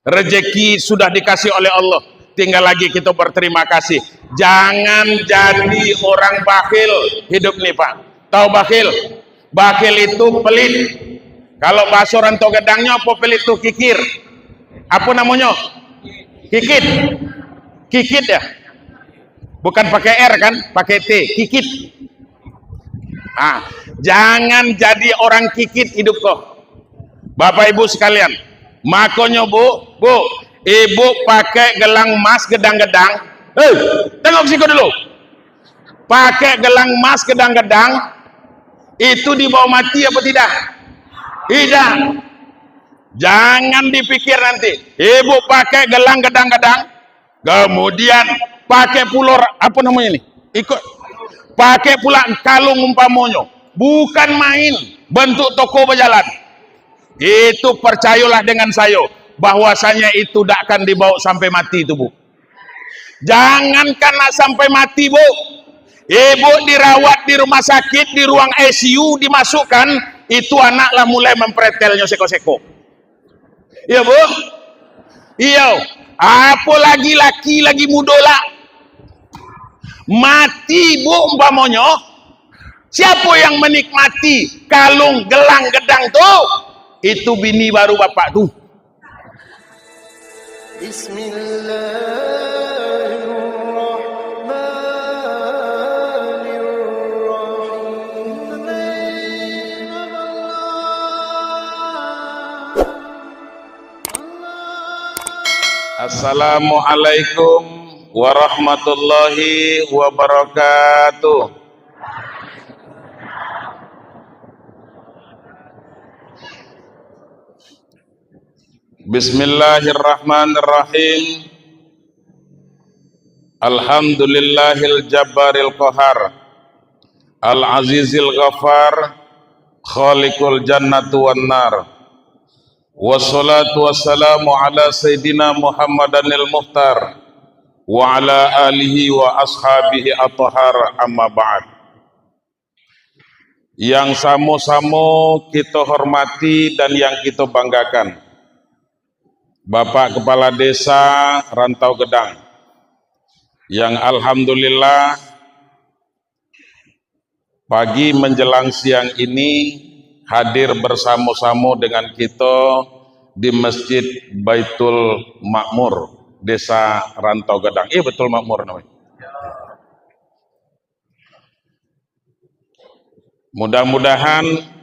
Rezeki sudah dikasih oleh Allah, tinggal lagi kita berterima kasih. Jangan jadi orang bakhil hidup nih Pak. Tahu bakhil? Bakhil itu pelit. Kalau bahasa orang tua gedangnya apa pelit itu? Kikir. Apa namanya? Kikit. Kikit ya? Bukan pakai R kan? Pakai T. Kikit. Jangan jadi orang kikit hidup kok. Bapak Ibu sekalian, makanya Bu, Ibu pakai gelang emas gedang-gedang. Tengok siku dulu. Pakai gelang emas gedang-gedang, itu dibawa mati apa tidak? Tidak. Jangan dipikir nanti. Ibu pakai gelang gedang-gedang, kemudian pakai pulor apa namanya ini? Ikut. Pakai pula kalung umpamonyo. Bukan main bentuk toko berjalan. Itu percayalah dengan saya, bahwasanya itu tidak akan dibawa sampai mati itu Bu. Jangankan sampai mati Bu. Ibu dirawat di rumah sakit, di ruang ICU dimasukkan, itu anaklah mulai mempretelnya seko-seko. Iya Bu. Iya. Apalagi laki lagi muda lah. Mati Bu umpamanya. Siapa yang menikmati kalung gelang gedang tuh? Itu bini baru bapak tuh. Assalamualaikum warahmatullahi wabarakatuh. Bismillahirrahmanirrahim. Alhamdulillahil jabbaril qahar, al-azizil ghafar, khaliqul jannati wan nar. Wassalatu wassalamu ala sayyidina Muhammadanil muhtar wa ala alihi wa ashabihi at-tahar, amma ba'd. Yang sama-sama kita hormati dan yang kita banggakan, Bapak Kepala Desa Rantau Gedang, yang alhamdulillah pagi menjelang siang ini hadir bersama-sama dengan kita di Masjid Baitul Makmur Desa Rantau Gedang. Iya betul makmur namanya. Mudah-mudahan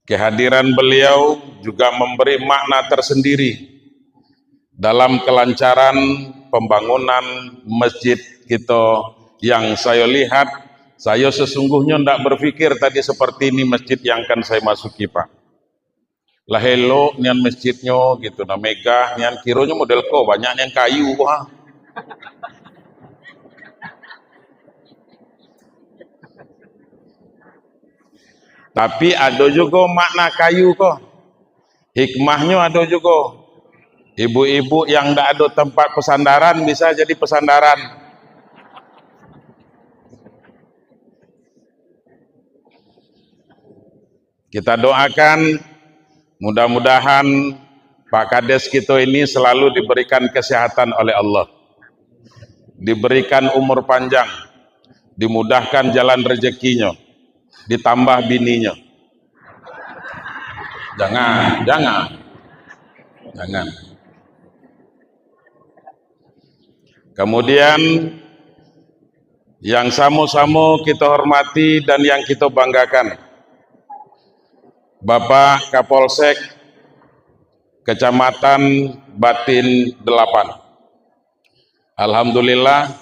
kehadiran beliau juga memberi makna tersendiri dalam kelancaran pembangunan masjid kita, yang saya lihat, saya sesungguhnya tidak berpikir tadi seperti ini masjid yang akan saya masuki Pak. Lah hello nian masjidnya gitu, nah megah nian kironya model ko banyak yang kayu wah. Tapi ada juga makna kayu kok. Hikmahnya ada juga. Ibu-ibu yang tidak ada tempat pesandaran bisa jadi pesandaran. Kita doakan mudah-mudahan Pak Kades kita ini selalu diberikan kesehatan oleh Allah, diberikan umur panjang, dimudahkan jalan rezekinya, ditambah bininya. Jangan. Kemudian yang sama-sama kita hormati dan yang kita banggakan, Bapak Kapolsek Kecamatan Batin 8. Alhamdulillah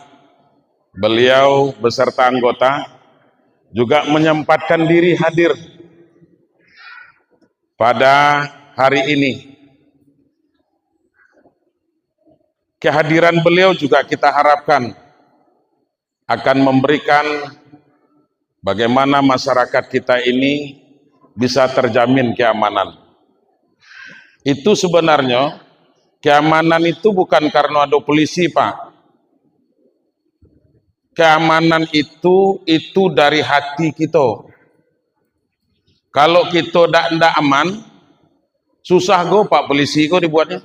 beliau beserta anggota juga menyempatkan diri hadir pada hari ini. Kehadiran beliau juga kita harapkan akan memberikan bagaimana masyarakat kita ini bisa terjamin keamanan. Itu sebenarnya keamanan itu bukan karena ada polisi Pak. Keamanan itu dari hati kita. Kalau kita tidak aman, susah go Pak polisi kok dibuatnya.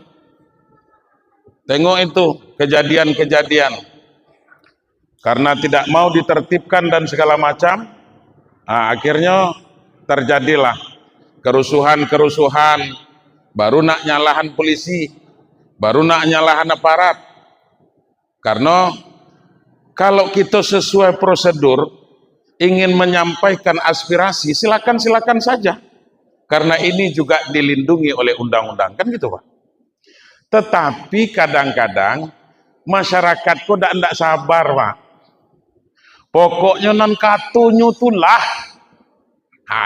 Tengok itu kejadian-kejadian. Karena tidak mau ditertibkan dan segala macam, akhirnya terjadilah kerusuhan-kerusuhan, baru nak nyalahan polisi, baru nak nyalahan aparat. Karena kalau kita sesuai prosedur, ingin menyampaikan aspirasi, silakan saja. Karena ini juga dilindungi oleh undang-undang, kan gitu Pak. Tetapi kadang-kadang masyarakat kok tidak sabar Pak. Pokoknya non katunyu tulah.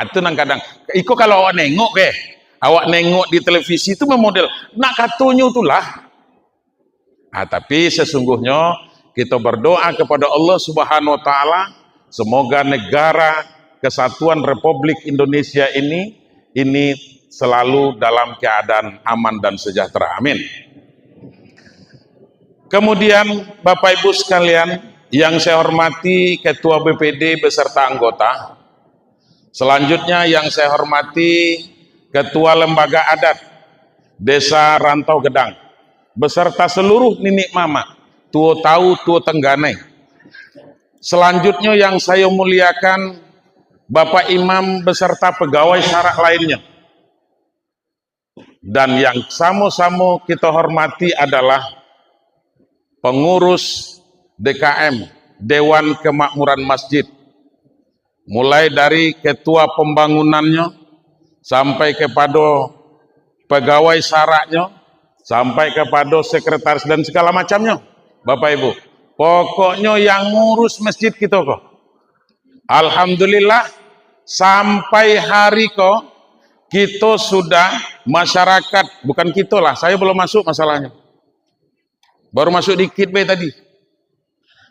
Itu nang kadang. Iko kalau awak nengok di televisi itu memodel nak katunyu tulah. Tapi sesungguhnya kita berdoa kepada Allah Subhanahu wa taala, semoga negara Kesatuan Republik Indonesia ini selalu dalam keadaan aman dan sejahtera. Amin. Kemudian Bapak Ibu sekalian, yang saya hormati Ketua BPD beserta anggota. Selanjutnya yang saya hormati Ketua Lembaga Adat Desa Rantau Gedang beserta seluruh ninik mama, tuo tahu, tuo tenggane. Selanjutnya yang saya muliakan Bapak Imam beserta pegawai syara lainnya. Dan yang sama-sama kita hormati adalah pengurus DKM, Dewan Kemakmuran Masjid, mulai dari ketua pembangunannya sampai kepada pegawai syaraknya, sampai kepada sekretaris dan segala macamnya. Bapak Ibu, pokoknya yang ngurus masjid kita kok. Alhamdulillah sampai hari kok kita sudah masyarakat, bukan kita lah, saya belum masuk masalahnya. Baru masuk dikit be tadi.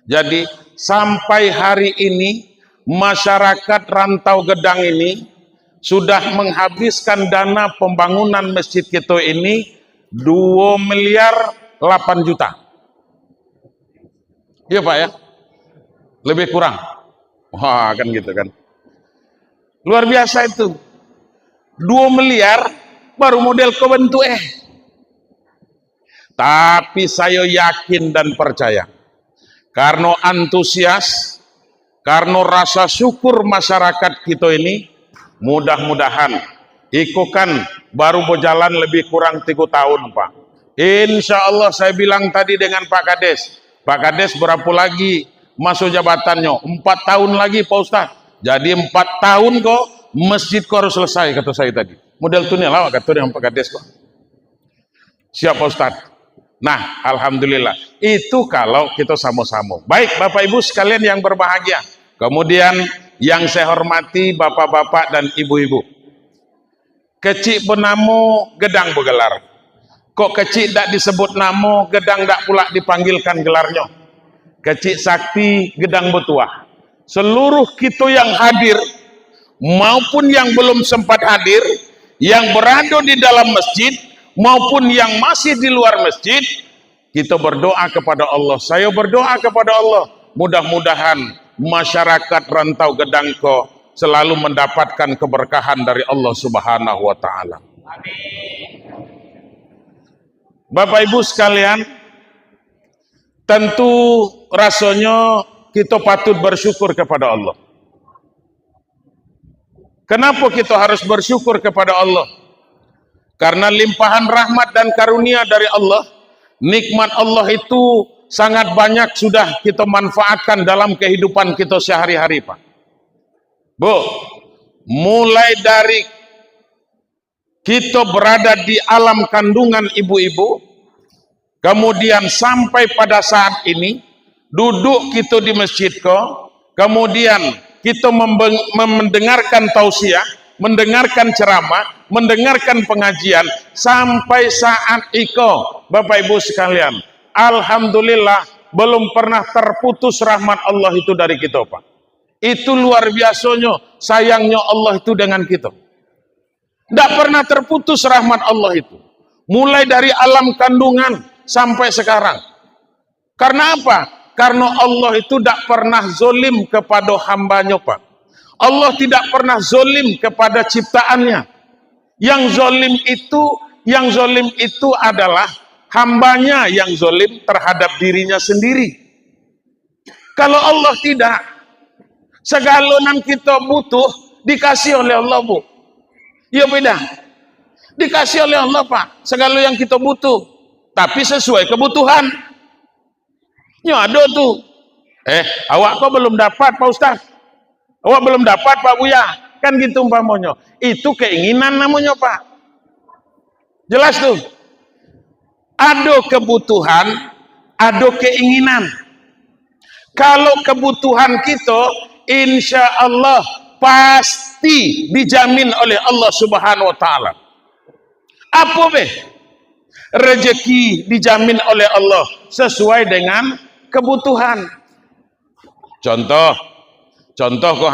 Jadi sampai hari ini masyarakat Rantau Gedang ini sudah menghabiskan dana pembangunan masjid kita ini 2 miliar 8 juta. Iya Pak ya? Lebih kurang. Wah kan gitu kan. Luar biasa itu. 2 miliar baru model kebentuk Tapi saya yakin dan percaya, karena antusias, karena rasa syukur masyarakat kita ini, mudah-mudahan Iko kan baru berjalan lebih kurang 3 tahun Pak. Insya Allah saya bilang tadi dengan Pak Kades. Pak Kades berapa lagi masuk jabatannya? 4 tahun lagi Pak Ustaz. Jadi 4 tahun kok masjid kok harus selesai, kata saya tadi. Model tuh nih lawak kata dengan Pak Kades kok. Siap Pak Ustaz. Nah, alhamdulillah. Itu kalau kita sama-sama. Baik Bapak Ibu sekalian yang berbahagia. Kemudian yang saya hormati Bapak-bapak dan Ibu-ibu. Kecil penamo gedang bergelar. Kok kecil tak disebut namo, gedang tak pula dipanggilkan gelarnya. Kecil sakti, gedang betuah. Seluruh kita yang hadir, maupun yang belum sempat hadir, yang berada di dalam masjid, maupun yang masih di luar masjid, kita berdoa kepada Allah. Saya berdoa kepada Allah, mudah-mudahan masyarakat Rantau Gedang kok selalu mendapatkan keberkahan dari Allah Subhanahu wa taala. Bapak Ibu sekalian, tentu rasanya kita patut bersyukur kepada Allah. Kenapa kita harus bersyukur kepada Allah? Karena limpahan rahmat dan karunia dari Allah, nikmat Allah itu sangat banyak sudah kita manfaatkan dalam kehidupan kita sehari-hari Pak. Bu, mulai dari kita berada di alam kandungan ibu-ibu, kemudian sampai pada saat ini, duduk kita di masjid kok, kemudian kita mendengarkan tausiah, mendengarkan ceramah, mendengarkan pengajian, sampai saat iko, Bapak Ibu sekalian, alhamdulillah belum pernah terputus rahmat Allah itu dari kita Pak. Itu luar biasanya sayangnya Allah itu dengan kita. Tidak pernah terputus rahmat Allah itu. Mulai dari alam kandungan sampai sekarang. Karena apa? Karena Allah itu tidak pernah zolim kepada hambanya Pak. Allah tidak pernah zolim kepada ciptaannya. Yang zolim itu adalah hambanya yang zolim terhadap dirinya sendiri. Kalau Allah tidak, segala yang kita butuh dikasih oleh Allah, Bu. Ya beda. Dikasih oleh Allah, Pak, segala yang kita butuh, tapi sesuai kebutuhan. Ya ada tuh. Awak kok belum dapat, Pak Ustaz? Awak belum dapat, Pak Buya? Kan gitu umpamanya. Itu keinginan namanya, Pak. Jelas tuh. Ada kebutuhan, ada keinginan. Kalau kebutuhan kita, insya Allah pasti dijamin oleh Allah Subhanahu wa Ta'ala. Apa be? Rezeki dijamin oleh Allah sesuai dengan kebutuhan. Contoh kok,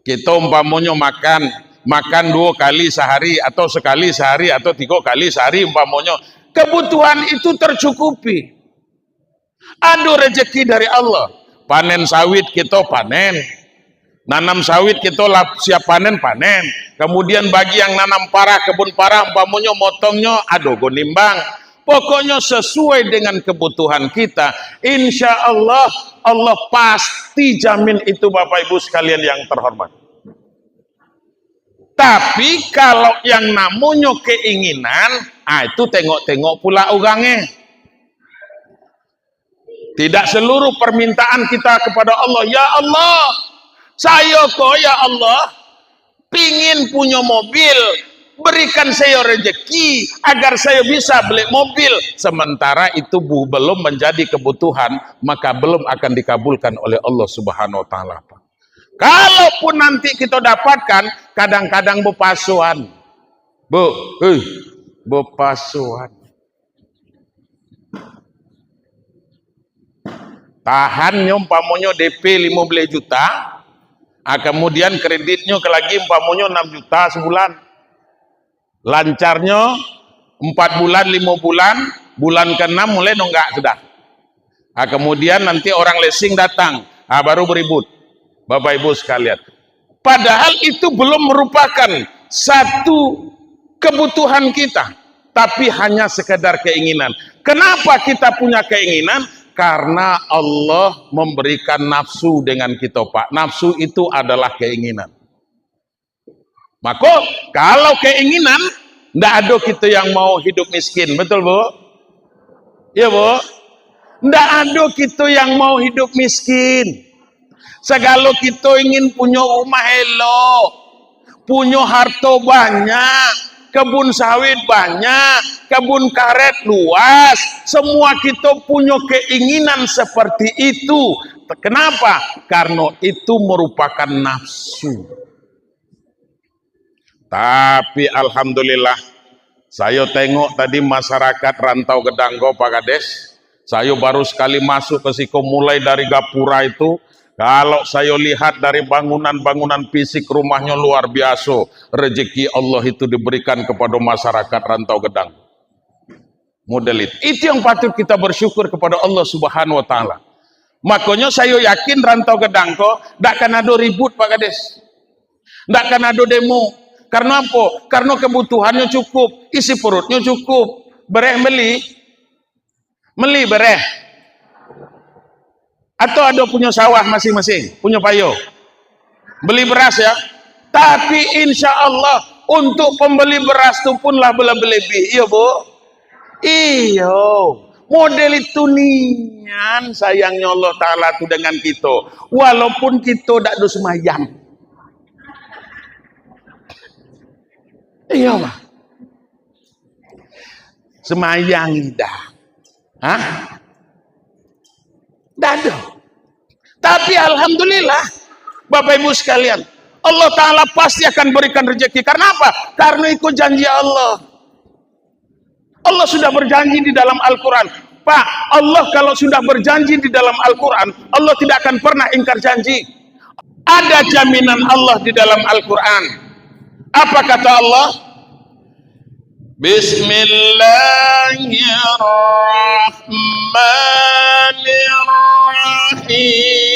kita umpamanya makan 2 kali sehari atau sekali sehari atau 3 kali sehari umpamanya, kebutuhan itu tercukupi. Ada rezeki dari Allah. Panen sawit kita panen, nanam sawit kita siap panen. Kemudian bagi yang nanam parah, kebun parah umpamanya motongnya ada gonimbang. Pokoknya sesuai dengan kebutuhan kita, insya Allah Allah pasti jamin itu, Bapak Ibu sekalian yang terhormat. Tapi kalau yang namanya keinginan, itu tengok-tengok pula orangnya. Tidak seluruh permintaan kita kepada Allah, ya Allah, saya kok ya Allah pingin punya mobil, berikan saya rezeki agar saya bisa beli mobil. Sementara itu belum menjadi kebutuhan, maka belum akan dikabulkan oleh Allah Subhanahu wa Ta'ala. Kalaupun nanti kita dapatkan, kadang-kadang bepasuan, bepasuan. Tahannya umpamanya DP 15 juta, kemudian kreditnya lagi umpamanya 6 juta sebulan. Lancarnya 4 bulan, 5 bulan, bulan ke-6 mulai nonggak sudah. Kemudian nanti orang leasing datang, baru beribut. Bapak Ibu sekalian. Padahal itu belum merupakan satu kebutuhan kita, tapi hanya sekedar keinginan. Kenapa kita punya keinginan? Karena Allah memberikan nafsu dengan kita, Pak. Nafsu itu adalah keinginan. Maka kalau keinginan, tidak ada kita yang mau hidup miskin. Betul, Bu? Iya, Bu? Tidak ada kita yang mau hidup miskin. Segala kita ingin punya rumah elok, punya harta banyak, kebun sawit banyak, kebun karet luas, semua kita punya keinginan seperti itu. Kenapa? Karena itu merupakan nafsu. Tapi alhamdulillah, saya tengok tadi masyarakat Rantau Gedanggo, Pak Kades, saya baru sekali masuk ke situ, mulai dari gapura itu. Kalau saya lihat dari bangunan-bangunan fisik rumahnya luar biasa, rezeki Allah itu diberikan kepada masyarakat Rantau Gedang. Model itu yang patut kita bersyukur kepada Allah Subhanahu wa Ta'ala. Makanya saya yakin Rantau Gedang kok tidak akan ada ribut, Pak Kades, tidak akan ada demo. Karena apa? Karena kebutuhannya cukup, isi perutnya cukup, bereh meli bereh. Atau ada punya sawah masing-masing, punya payo, beli beras ya. Tapi insya Allah untuk pembeli beras itu pun lah lebih. Iya, Bu. Iya. Model itu nian sayangnya Allah Ta'ala itu dengan kita. Walaupun kita tidak ada semayang. Iya, Pak. Semayang dah. Hah? Dado. Tapi alhamdulillah, Bapak Ibu sekalian, Allah Ta'ala pasti akan berikan rezeki. Karena apa? Karena itu janji Allah. Allah sudah berjanji di dalam Al-Quran. Pak, Allah kalau sudah berjanji di dalam Al-Quran, Allah tidak akan pernah ingkar janji. Ada jaminan Allah di dalam Al-Quran. Apa kata Allah? Bismillahirrahmanirrahim.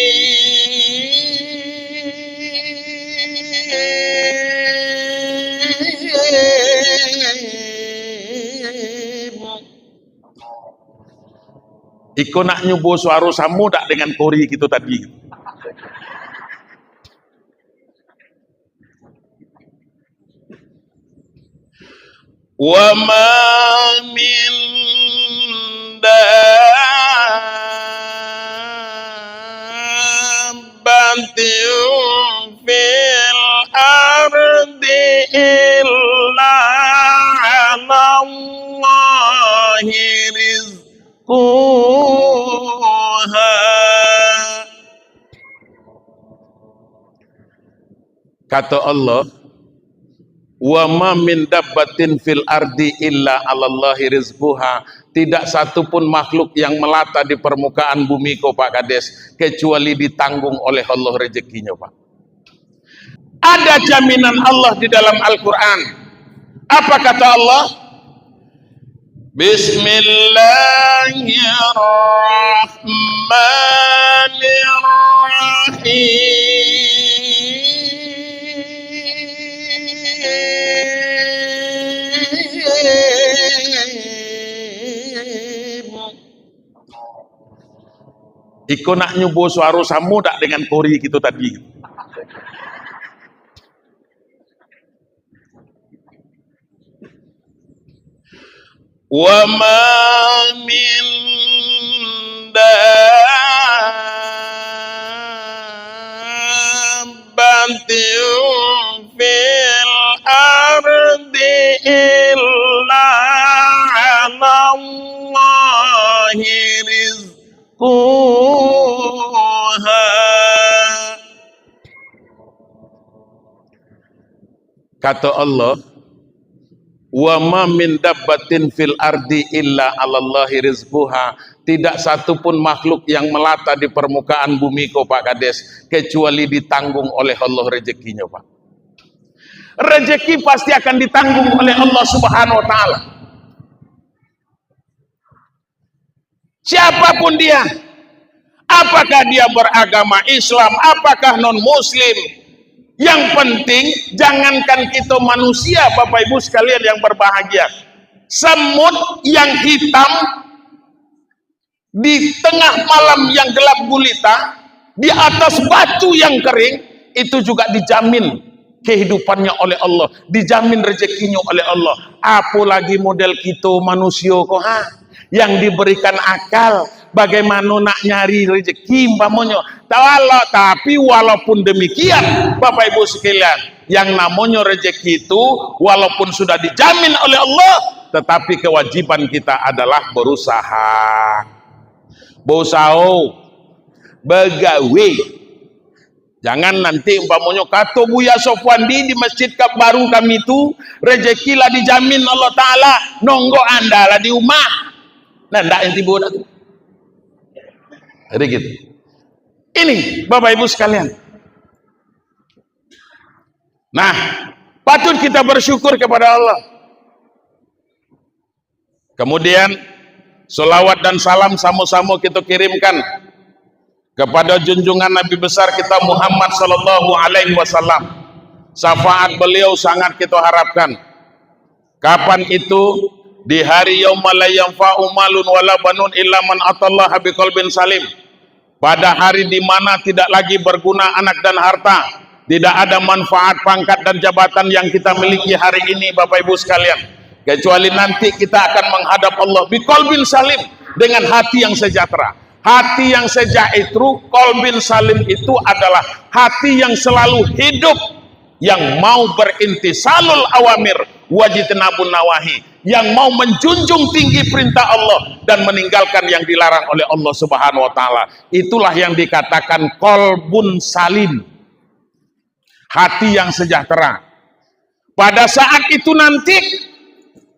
Iko nak nyubo suara samu tak dengan kori gitu tadi. Wa ma min dabbatin fil ardi illa 'ala Allahi rizquha. Kata Allah, wa ma min dabbatin fil ardi illa 'alallahi rizquha. Tidak satu pun makhluk yang melata di permukaan bumi kau Pak Kades kecuali ditanggung oleh Allah rezekinya Pak. Ada jaminan Allah di dalam Al-Quran. Apa kata Allah? Iko nak nyubo suara samu tak dengan kori gitu tadi. Wa ma min dabbatin fil ardi illa 'ala Allahi rizquha. Kata Allah, wa ma min dabbatin fil ardi illa 'alallahi rizquha. Tidak satu pun makhluk yang melata di permukaan bumi kau Pak Kades kecuali ditanggung oleh Allah rezekinya Pak. Rezeki pasti akan ditanggung oleh Allah Subhanahu wa taala. Siapapun dia, apakah dia beragama Islam, apakah non muslim, yang penting jangankan kita manusia Bapak Ibu sekalian yang berbahagia, semut yang hitam di tengah malam yang gelap gulita di atas batu yang kering itu juga dijamin kehidupannya oleh Allah, dijamin rezekinya oleh Allah. Apalagi model kita manusia kok yang diberikan akal bagaimana nak nyari rezeki umpamanya. Tapi walaupun demikian Bapak Ibu sekalian, yang namanya rezeki itu walaupun sudah dijamin oleh Allah, tetapi kewajiban kita adalah berusaha. Begawe. Jangan nanti umpamanya kata Buya Sofwandi di masjid baru kami itu rezekilah dijamin Allah Ta'ala, nonggo anda lah di rumah. Nah, ndak inti bodoh tuh. Jadi gitu. Ini Bapak Ibu sekalian. Nah, patut kita bersyukur kepada Allah. Kemudian selawat dan salam sama-sama kita kirimkan kepada junjungan Nabi besar kita Muhammad sallallahu alaihi wasallam. Syafaat beliau sangat kita harapkan. Kapan itu? Di hari yauma la yanfa'u malun wala banun illa man atallaha biqalbin salim. Pada hari di mana tidak lagi berguna anak dan harta, tidak ada manfaat pangkat dan jabatan yang kita miliki hari ini Bapak Ibu sekalian, kecuali nanti kita akan menghadap Allah biqalbin salim, dengan hati yang sejahtera. Hati yang sejahtera, qalbin salim itu adalah hati yang selalu hidup, yang mau berintisalul awamir wajitnabun nawahi, yang mau menjunjung tinggi perintah Allah dan meninggalkan yang dilarang oleh Allah Subhanahu wa taala. Itulah yang dikatakan qalbun salim, hati yang sejahtera. Pada saat itu nanti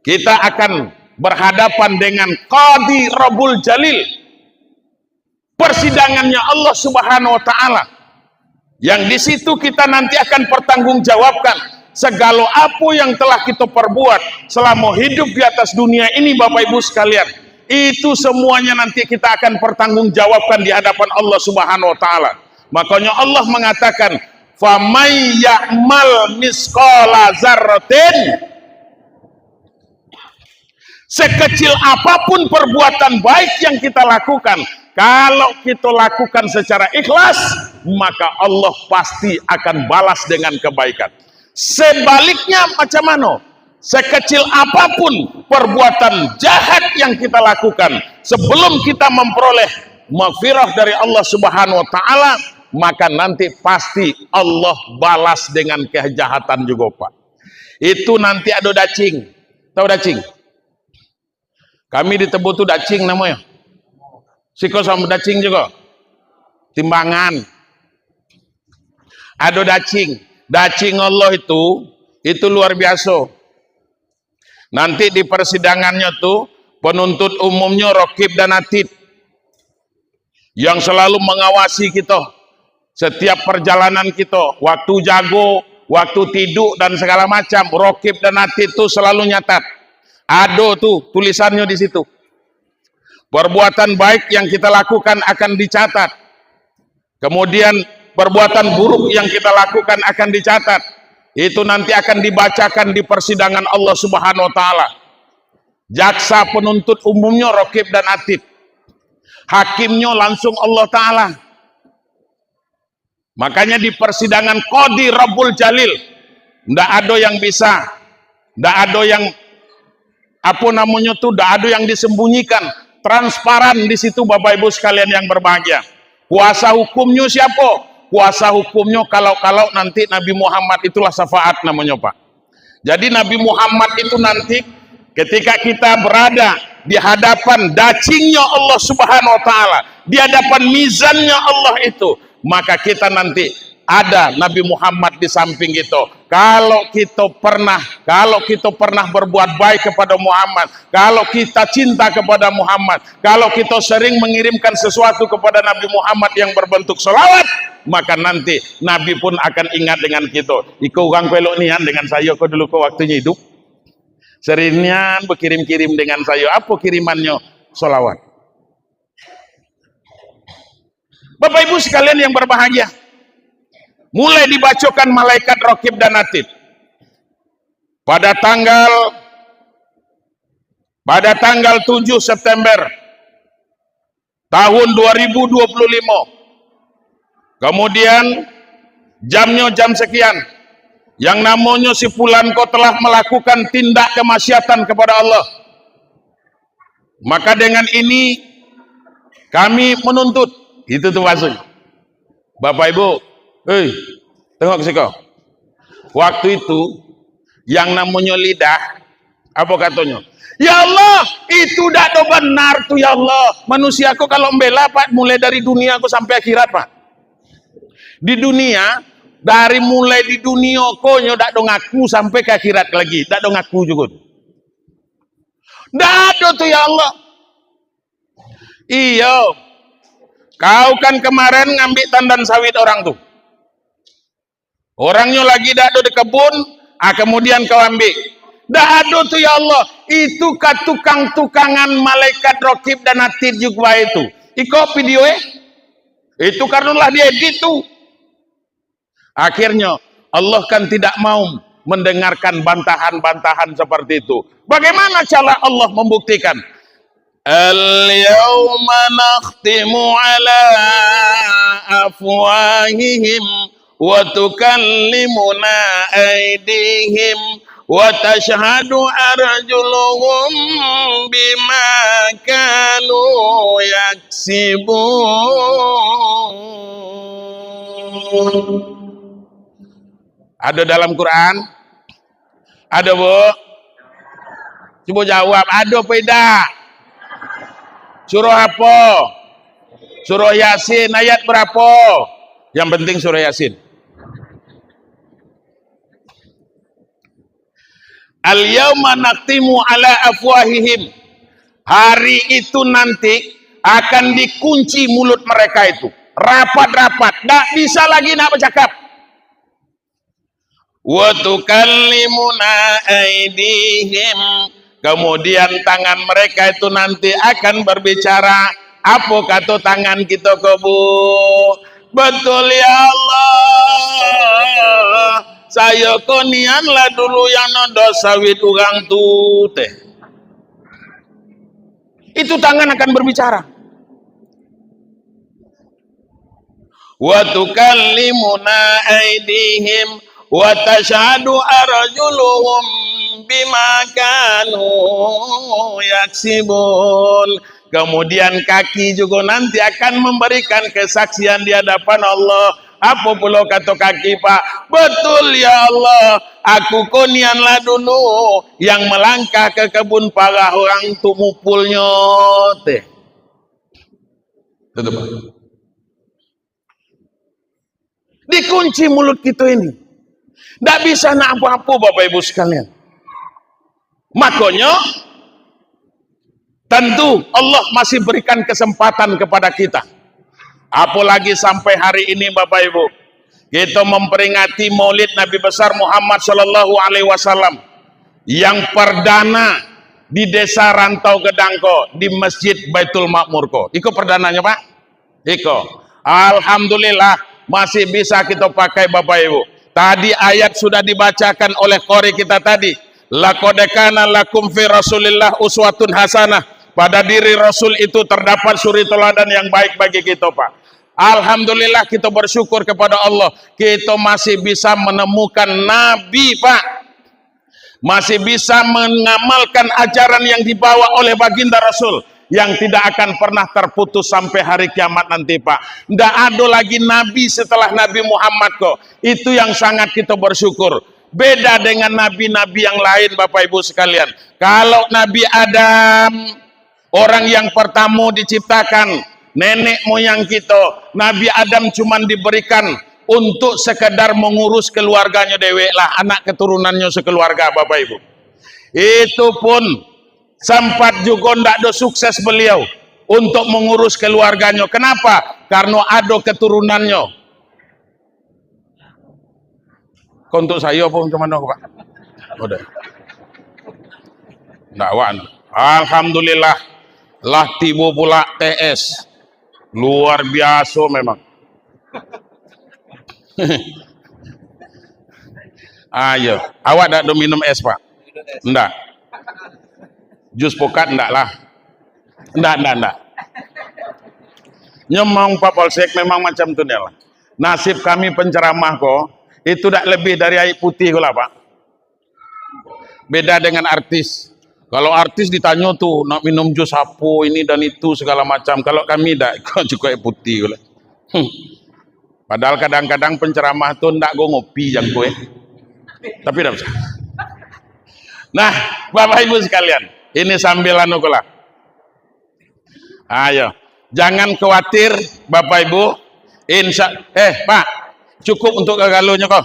kita akan berhadapan dengan Qadi Rabbul Jalil, persidangannya Allah Subhanahu wa taala, yang di situ kita nanti akan pertanggungjawabkan segala apa yang telah kita perbuat selama hidup di atas dunia ini Bapak Ibu sekalian. Itu semuanya nanti kita akan pertanggungjawabkan di hadapan Allah Subhanahu wa taala. Makanya Allah mengatakan, "Famay ya'mal misqala dzarratin." Sekecil apapun perbuatan baik yang kita lakukan, kalau kita lakukan secara ikhlas, maka Allah pasti akan balas dengan kebaikan. Sebaliknya macam mana? Sekecil apapun perbuatan jahat yang kita lakukan, sebelum kita memperoleh maghfirah dari Allah Subhanahu wa taala, maka nanti pasti Allah balas dengan kejahatan juga, Pak. Itu nanti ada dacing. Tahu dacing? Kami di Tebu tuh dacing namanya. Siko sama dacing juga. Timbangan. Ada dacing. Dacing Allah itu luar biasa. Nanti di persidangannya tuh penuntut umumnya Raqib dan Atid yang selalu mengawasi kita setiap perjalanan kita, waktu jago, waktu tidur dan segala macam. Raqib dan Atid itu selalu nyatat. Ada tuh tulisannya di situ. Perbuatan baik yang kita lakukan akan dicatat. Kemudian perbuatan buruk yang kita lakukan akan dicatat. Itu nanti akan dibacakan di persidangan Allah Subhanahu wa taala. Jaksa penuntut umumnya Raqib dan Atid. Hakimnya langsung Allah taala. Makanya di persidangan Qadi Rabbul Jalil, ndak ada yang bisa, ndak ada yang ndak ada yang disembunyikan, transparan di situ Bapak Ibu sekalian yang berbahagia. Kuasa hukumnya siapa? Kuasa hukumnya kalau nanti Nabi Muhammad, itulah syafaat namanya, Pak. Jadi Nabi Muhammad itu nanti ketika kita berada di hadapan dacingnya Allah Subhanahu wa taala, di hadapan mizannya Allah itu, maka kita nanti ada Nabi Muhammad di samping kita. Kalau kita pernah berbuat baik kepada Muhammad, kalau kita cinta kepada Muhammad, kalau kita sering mengirimkan sesuatu kepada Nabi Muhammad yang berbentuk selawat, maka nanti Nabi pun akan ingat dengan kita. Iko orang pelok nian dengan saya kok dulu kok waktunya hidup. Seringnya berkirim-kirim dengan saya. Apa kirimannya? Selawat. Bapak Ibu sekalian yang berbahagia, mulai dibacakan malaikat Raqib dan Atid pada tanggal 7 September tahun 2025. Kemudian jamnya jam sekian, yang namanya si fulan kau telah melakukan tindak kemaksiatan kepada Allah. Maka dengan ini kami menuntut. Itu tuh maksudnya. Bapak Ibu, tengok sih kau. Waktu itu yang namanya lidah, apa katanya? Ya Allah, itu dah benar tuh ya Allah. Manusia aku kalau membela Pak, mulai dari dunia aku sampai akhirat Pak. Di dunia, mulai di dunia kau nyodak dong aku sampai ke akhirat lagi, dak dong aku juga. Dah ada tuh ya Allah. Iya. Kau kan kemarin ngambil tandan sawit orang tuh. Orangnya lagi dak ada di kebun, kemudian kau ambil. Dah ada tuh ya Allah. Itu tukang-tukangan malaikat Raqib dan Atid juga itu. Iko video itu karena diedit tuh. Akhirnya Allah kan tidak mau mendengarkan bantahan-bantahan seperti itu. Bagaimana cara Allah membuktikan? Al-yawma nakhtimu ala afwahihim wa tukallimuna aydihim wa tashhadu arjuluhum bima kanu yaksibun. Ada dalam Quran? Ada, Bu? Coba jawab, ada apa tidak? Surah apa? Surah Yasin, ayat berapa? Yang penting surah Yasin. Al-yawma naqtimu ala afwahihim. Hari itu nanti akan dikunci mulut mereka itu. Rapat-rapat, tidak bisa lagi nak bercakap. Wa tukallimuna aydihim. Kemudian tangan mereka itu nanti akan berbicara. Apa kata tangan kita Bu? Betul ya Allah, saya konian lah dulu yang nondo sawit urang tu teh. Itu tangan akan berbicara. Wa tukallimuna aydihim wa tashhadu arjuluhum bima kanu yaksibun. Kemudian kaki juga nanti akan memberikan kesaksian di hadapan Allah. Apa pula kata kaki, Pak? Betul ya Allah, aku konianlah dulu yang melangkah ke kebun parah orang untuk mupulnya teh. Tutup. Dikunci mulut kita ini. Tidak bisa nak apa-apa Bapak Ibu sekalian. Makanya tentu Allah masih berikan kesempatan kepada kita. Apalagi sampai hari ini Bapak Ibu, kita memperingati Maulid Nabi besar Muhammad Sallallahu Alaihi Wasallam yang perdana di desa Rantau Gedangko di Masjid Baitul Makmur ko. Iko perdananya Pak. Iko. Alhamdulillah masih bisa kita pakai Bapak Ibu. Tadi ayat sudah dibacakan oleh qori kita tadi. Laqad kana lakum fi Rasulillah uswatun hasanah. Pada diri Rasul itu terdapat suri teladan yang baik bagi kita Pak. Alhamdulillah kita bersyukur kepada Allah. Kita masih bisa menemukan Nabi Pak. Masih bisa mengamalkan ajaran yang dibawa oleh baginda Rasul. Yang tidak akan pernah terputus sampai hari kiamat nanti Pak. Tidak ada lagi Nabi setelah Nabi Muhammad kok. Itu yang sangat kita bersyukur. Beda dengan Nabi-Nabi yang lain Bapak Ibu sekalian. Kalau Nabi Adam, orang yang pertama diciptakan, nenek moyang kita, Nabi Adam cuman diberikan untuk sekedar mengurus keluarganya dewek lah, anak keturunannya sekeluarga Bapak Ibu. Itu pun sempat juga tidak ada sukses beliau untuk mengurus keluarganya. Kenapa? Karena ada keturunannya. Untuk saya pun cuma Pak. Udah. Dakwaan. Alhamdulillah lah tiba pula TS. Luar biasa memang. Ayo, awak tak ada minum es Pak? Enggak. Jus pokat enggak lah. Enggak. Nyemong Pak Polsek memang macam tu lah. Nasib kami penceramah kok itu tak lebih dari air putih lah Pak. Beda dengan artis. Kalau artis ditanya tuh nak minum jus apa ini dan itu segala macam. Kalau kami tak cukup air putih lah. Padahal kadang-kadang penceramah tuh ndak go ngopi yang gue. Tapi tidak bisa. Nah, Bapak Ibu sekalian, ini sambilan lah. Ayo, jangan khawatir Bapak Ibu. Pak, cukup untuk gagalunya kok.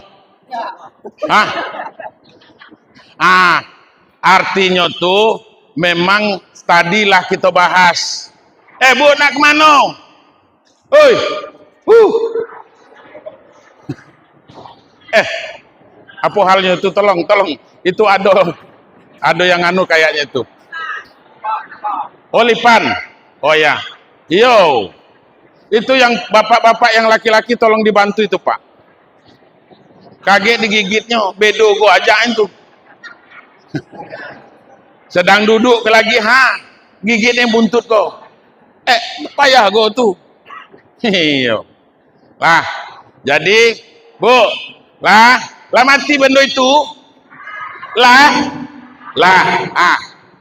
Artinya tuh memang tadilah kita bahas. Bu, nak kemana? Oi, apa halnya itu? Tolong, itu ada yang anu kayaknya itu. Olipan, oh ya, yo, itu yang bapak-bapak yang laki-laki tolong dibantu itu Pak. Kaget digigitnya, bedo gua ajain tuh. Sedang duduk lagi gigitnya buntut kok. Payah go tuh. Iya. Lah, jadi Bu, lah mati benda itu.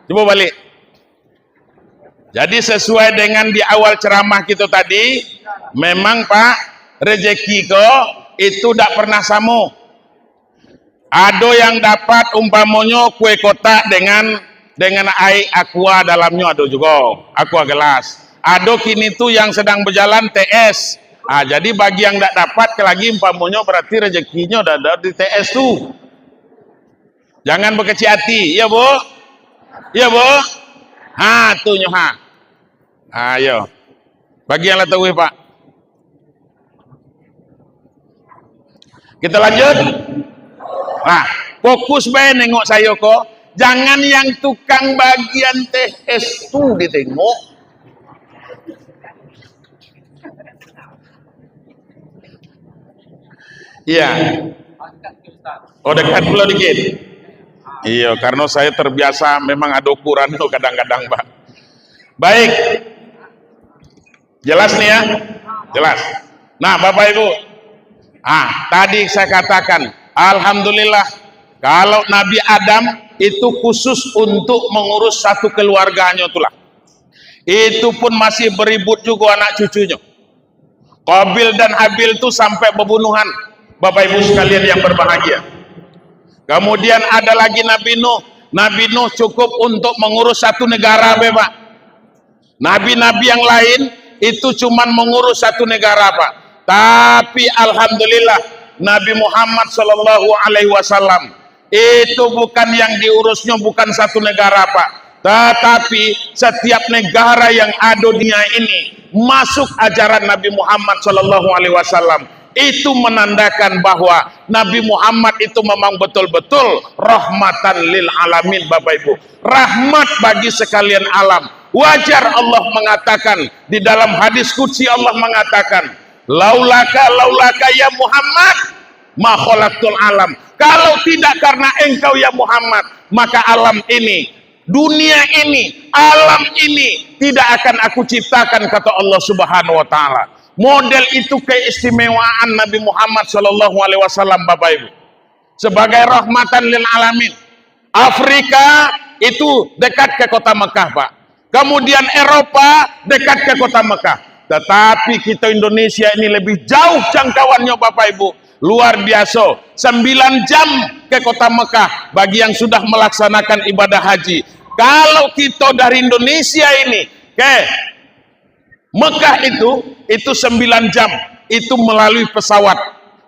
Coba balik. Jadi sesuai dengan di awal ceramah kita tadi, memang Pak, rezeki kok itu tidak pernah sama. Ada yang dapat umpamanya kue kotak dengan air aqua dalamnya, ada juga aqua gelas. Ada kini tuh yang sedang berjalan TS. Jadi bagi yang tidak dapat lagi umpamanya berarti rezekinya udah ada di TS tuh. Jangan berkecil hati, ya Bu. Ya Bu. Tuh nyoha. Ayo. Bagi yang tahu Pak. Kita lanjut. Fokus bae nengok saya kok. Jangan yang tukang bagian TS tuh ditengok. Iya. Oh, dekat pula dikit. Iya, karena saya terbiasa memang ada ukuran tuh kadang-kadang Pak. Baik, jelas nih ya, jelas. Nah Bapak Ibu, tadi saya katakan, alhamdulillah kalau Nabi Adam itu khusus untuk mengurus satu keluarganya itulah. Itu pun masih beribut juga anak cucunya. Qabil dan Habil itu sampai pembunuhan, Bapak Ibu sekalian yang berbahagia. Kemudian ada lagi Nabi Nuh. Nabi Nuh cukup untuk mengurus satu negara, Pak. Nabi-nabi yang lain itu cuman mengurus satu negara, Pak. Tapi alhamdulillah Nabi Muhammad Shallallahu Alaihi Wasallam itu bukan yang diurusnya bukan satu negara, Pak, tetapi setiap negara yang ada dunia ini masuk ajaran Nabi Muhammad Shallallahu Alaihi Wasallam. Itu menandakan bahwa Nabi Muhammad itu memang betul-betul rahmatan lil alamin, Bapak Ibu, rahmat bagi sekalian alam. Wajar Allah mengatakan di dalam hadis qudsi, Allah mengatakan, laulaka ya Muhammad ma khalaqtul alam. Kalau tidak karena engkau ya Muhammad, maka alam ini, dunia ini, alam ini tidak akan aku ciptakan, kata Allah Subhanahu wa taala. Model itu keistimewaan Nabi Muhammad Shallallahu Alaihi Wasallam, Bapak Ibu, sebagai rahmatan lil alamin. Afrika itu dekat ke kota Mekah, Pak. Kemudian Eropa dekat ke kota Mekah. Tetapi kita Indonesia ini lebih jauh jangkauannya, Bapak Ibu, luar biasa. 9 jam ke kota Mekah bagi yang sudah melaksanakan ibadah haji. Kalau kita dari Indonesia ini ke Mekah itu 9 jam, itu melalui pesawat,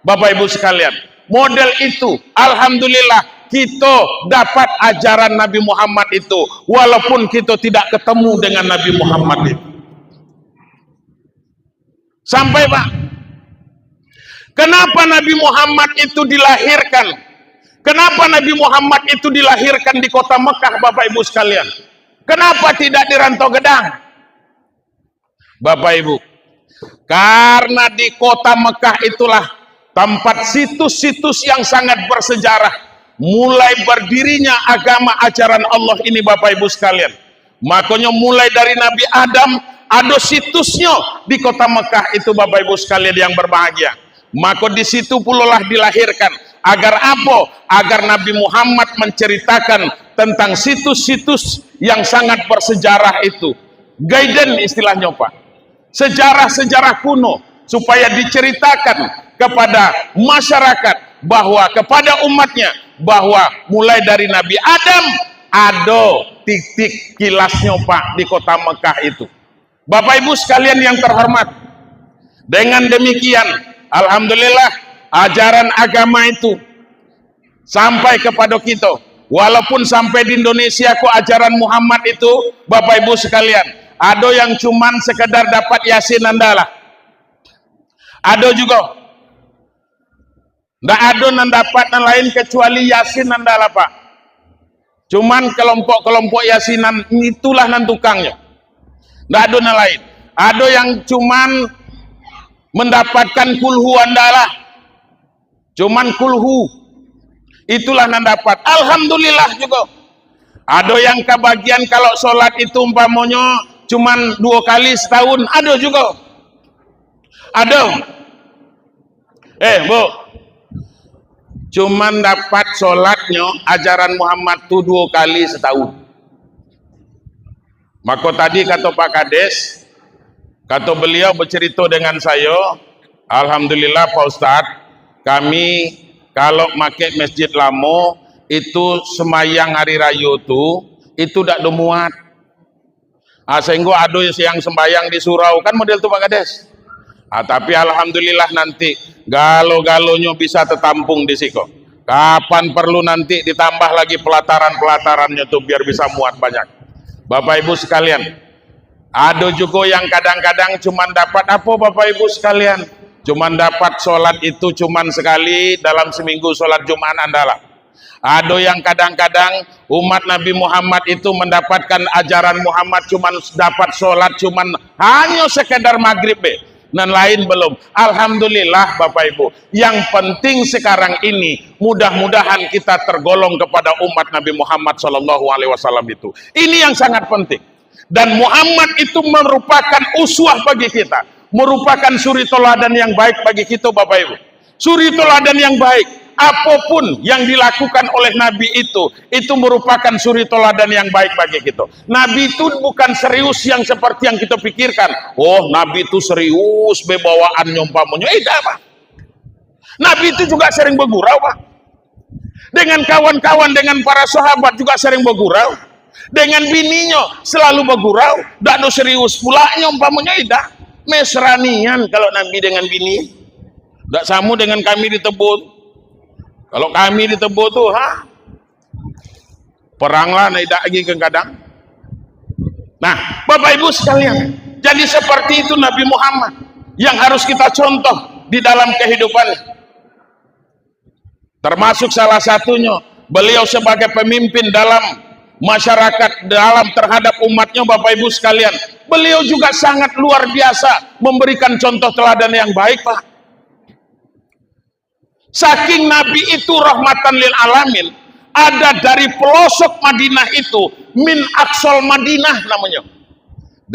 Bapak Ibu sekalian. Model itu, alhamdulillah kita dapat ajaran Nabi Muhammad itu, walaupun kita tidak ketemu dengan Nabi Muhammad itu. Sampai, Pak, kenapa Nabi Muhammad itu dilahirkan? Kenapa Nabi Muhammad itu dilahirkan di kota Mekah, Bapak Ibu sekalian? Kenapa tidak di Rantau Gedang? Bapak Ibu, karena di kota Mekah itulah tempat situs-situs yang sangat bersejarah mulai berdirinya agama ajaran Allah ini, Bapak Ibu sekalian. Makanya mulai dari Nabi Adam ada situsnya di kota Mekah itu, Bapak Ibu sekalian yang berbahagia. Maka di situ pula lah dilahirkan. Agar apa? Agar Nabi Muhammad menceritakan tentang situs-situs yang sangat bersejarah itu. Gaiden istilahnya, Pak. Sejarah-sejarah kuno, supaya diceritakan kepada masyarakat, bahwa kepada umatnya, bahwa mulai dari Nabi Adam ada titik kilasnya, Pak, di kota Mekah itu. Bapak Ibu sekalian yang terhormat, dengan demikian alhamdulillah ajaran agama itu sampai kepada kita. Walaupun sampai di Indonesia kok ajaran Muhammad itu, Bapak Ibu sekalian, ada yang cuman sekedar dapat Yasin nandalah, ada juga nggak ada yang dapat yang lain kecuali Yasin nandalah, Pak. Cuman kelompok-kelompok Yasinan itulah nan tukangnya, nggak ada yang lain. Ada yang cuman mendapatkan kulhu andalah, cuman kulhu itulah nan dapat. Alhamdulillah juga ada yang kebagian kalau sholat itu umpamanya cuman 2 kali setahun, ada juga. Ada. Bu, cuman dapat sholatnya ajaran Muhammad tuh 2 kali setahun. Maka tadi kata Pak Kades, kata beliau bercerita dengan saya, alhamdulillah Pak Ustadz, kami kalau pakai masjid lama itu semayang hari raya itu tidak ada muat. Sehingga ada yang sembayang di surau, kan model itu Pak Kades. Tapi alhamdulillah nanti galo-galonya bisa tertampung di siko. Kapan perlu nanti ditambah lagi pelataran-pelatarannya tuh biar bisa muat banyak. Bapak Ibu sekalian, ada juga yang kadang-kadang cuman dapat apa, Bapak Ibu sekalian? Cuman dapat sholat itu cuman sekali dalam seminggu, sholat Jumat andalah. Ada yang kadang-kadang umat Nabi Muhammad itu mendapatkan ajaran Muhammad cuman dapat sholat cuman hanya sekedar maghrib dan lain belum. Alhamdulillah Bapak Ibu, yang penting sekarang ini mudah-mudahan kita tergolong kepada umat Nabi Muhammad SAW itu. Ini yang sangat penting. Dan Muhammad itu merupakan uswah bagi kita, merupakan suri teladan yang baik bagi kita, Bapak Ibu. Suri teladan yang baik, apapun yang dilakukan oleh Nabi itu merupakan suri teladan yang baik bagi kita. Nabi itu bukan serius yang seperti yang kita pikirkan. Oh, Nabi itu serius bebawaan nyompamunya. Pak. Nabi itu juga sering bergurau, Pak. Dengan kawan-kawan, dengan para sahabat juga sering bergurau. Dengan bininya selalu bergurau, dak no serius pula umpamanya ida mesranian kalau Nabi dengan bini. Dak sama dengan kami di Tebo. Kalau kami di Tebo tuh, peranglah ida lagi kadang. Nah, Bapak Ibu sekalian, jadi seperti itu Nabi Muhammad yang harus kita contoh di dalam kehidupan. Termasuk salah satunya beliau sebagai pemimpin dalam masyarakat, dalam terhadap umatnya, Bapak Ibu sekalian, beliau juga sangat luar biasa memberikan contoh teladan yang baik, Pak. Saking Nabi itu rahmatan lil alamin, ada dari pelosok Madinah itu, min aqsal Madinah namanya.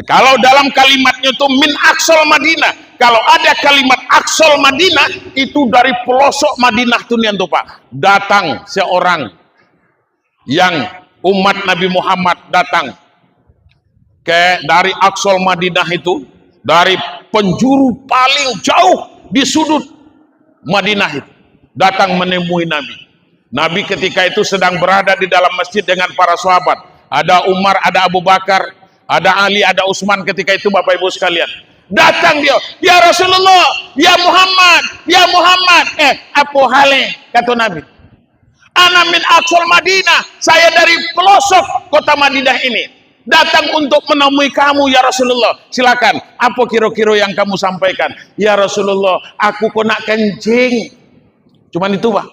Kalau dalam kalimatnya itu min aqsal Madinah, kalau ada kalimat aqsal Madinah, itu dari pelosok Madinah tuh nih Pak, datang seorang yang umat Nabi Muhammad datang dari Aqsal Madinah itu, dari penjuru paling jauh di sudut Madinah itu, datang menemui Nabi. Nabi ketika itu sedang berada di dalam masjid dengan para sahabat. Ada Umar, ada Abu Bakar, ada Ali, ada Utsman ketika itu, Bapak Ibu sekalian. Datang dia, ya Rasulullah, ya Muhammad, ya Muhammad. Apa hale, kata Nabi. Ana min aqsal Madinah, saya dari pelosok kota Madinah ini datang untuk menemui kamu ya Rasulullah. Silakan, apa kira-kira yang kamu sampaikan? Ya Rasulullah, aku kok nak kencing. Cuman itu, Pak.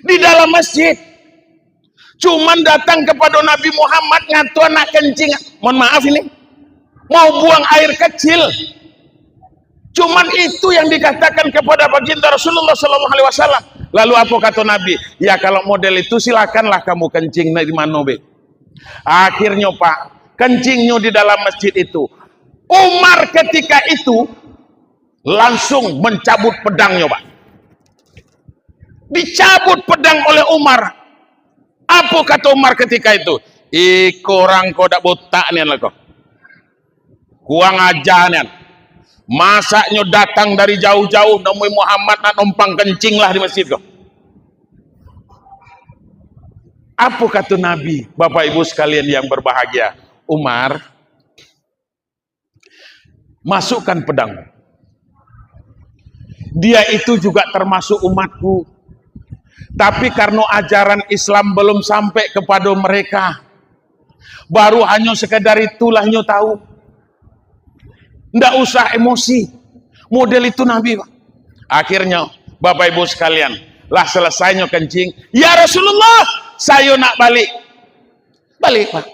Di dalam masjid. Cuman datang kepada Nabi Muhammad ngatu anak kencing. Mohon maaf ini. Mau buang air kecil. Cuman itu yang dikatakan kepada baginda Rasulullah SAW. Lalu apa kata Nabi? Ya kalau model itu silakanlah kamu kencing di mana be. Akhirnya Pak, kencingnya di dalam masjid itu. Umar ketika itu langsung mencabut pedangnya, Pak. Dicabut pedang oleh Umar. Apa kata Umar ketika itu? Korang kau dak botak nih kau. Kuang aja nih. Masaknya datang dari jauh-jauh nemui Muhammad nak numpang kencing lah di masjid kau. Apa kata Nabi, Bapak Ibu sekalian yang berbahagia? Umar, masukkan pedang. Dia itu juga termasuk umatku. Tapi karena ajaran Islam belum sampai kepada mereka, baru hanya sekedar itulah nyo tahu. Nggak usah emosi. Model itu Nabi, Pak. Akhirnya, Bapak Ibu sekalian, lah selesainya kencing. Ya Rasulullah, saya nak balik. Balik, Pak.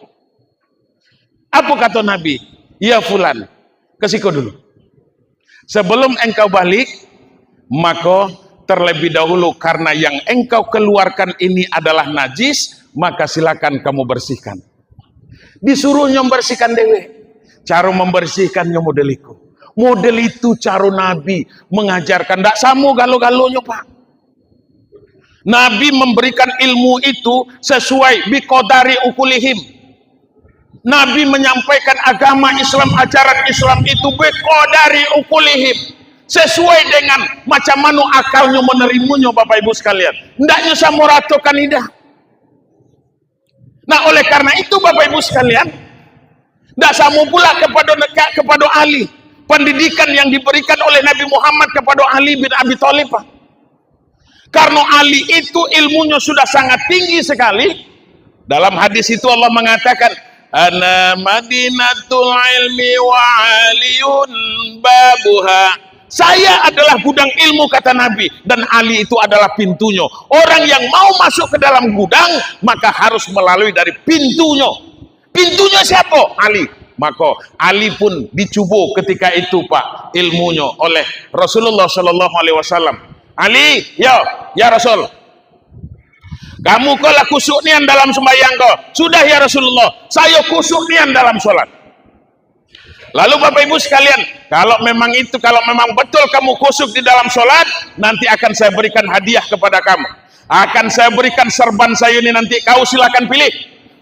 Apa kata Nabi? Ya fulan, kesiko dulu. Sebelum engkau balik, maka terlebih dahulu karena yang engkau keluarkan ini adalah najis, maka silakan kamu bersihkan. Disuruhnya membersihkan dewe. Cara membersihkannya model itu. Model itu cara Nabi mengajarkan. Tidak sama galau-galonya, Pak. Nabi memberikan ilmu itu sesuai biqadari ukulihim. Nabi menyampaikan agama Islam, ajaran Islam itu biqadari ukulihim. Sesuai dengan macam mana akalnya menerimanya, Bapak Ibu sekalian. Hendaknya samuratokan idah. Nah, oleh karena itu Bapak Ibu sekalian, tidak sama pula kepada Ali. Pendidikan yang diberikan oleh Nabi Muhammad kepada Ali bin Abi Thalib. Karena Ali itu ilmunya sudah sangat tinggi sekali. Dalam hadis itu Allah mengatakan, Ana madinatul ilmi wa aliyun babuha. Saya adalah gudang ilmu, kata Nabi, dan Ali itu adalah pintunya. Orang yang mau masuk ke dalam gudang, maka harus melalui dari pintunya. Pintunya siapa? Ali. Maka Ali pun dicubu ketika itu, Pak, ilmunya oleh Rasulullah SAW. Ali, ya Rasul. Kamu kalah kusuk nian dalam sembahyang kau. Sudah ya Rasulullah, saya kusuk nian dalam sholat. Lalu Bapak Ibu sekalian, kalau memang betul kamu kusuk di dalam sholat, nanti akan saya berikan hadiah kepada kamu. Akan saya berikan serban saya ini, nanti kau silakan pilih.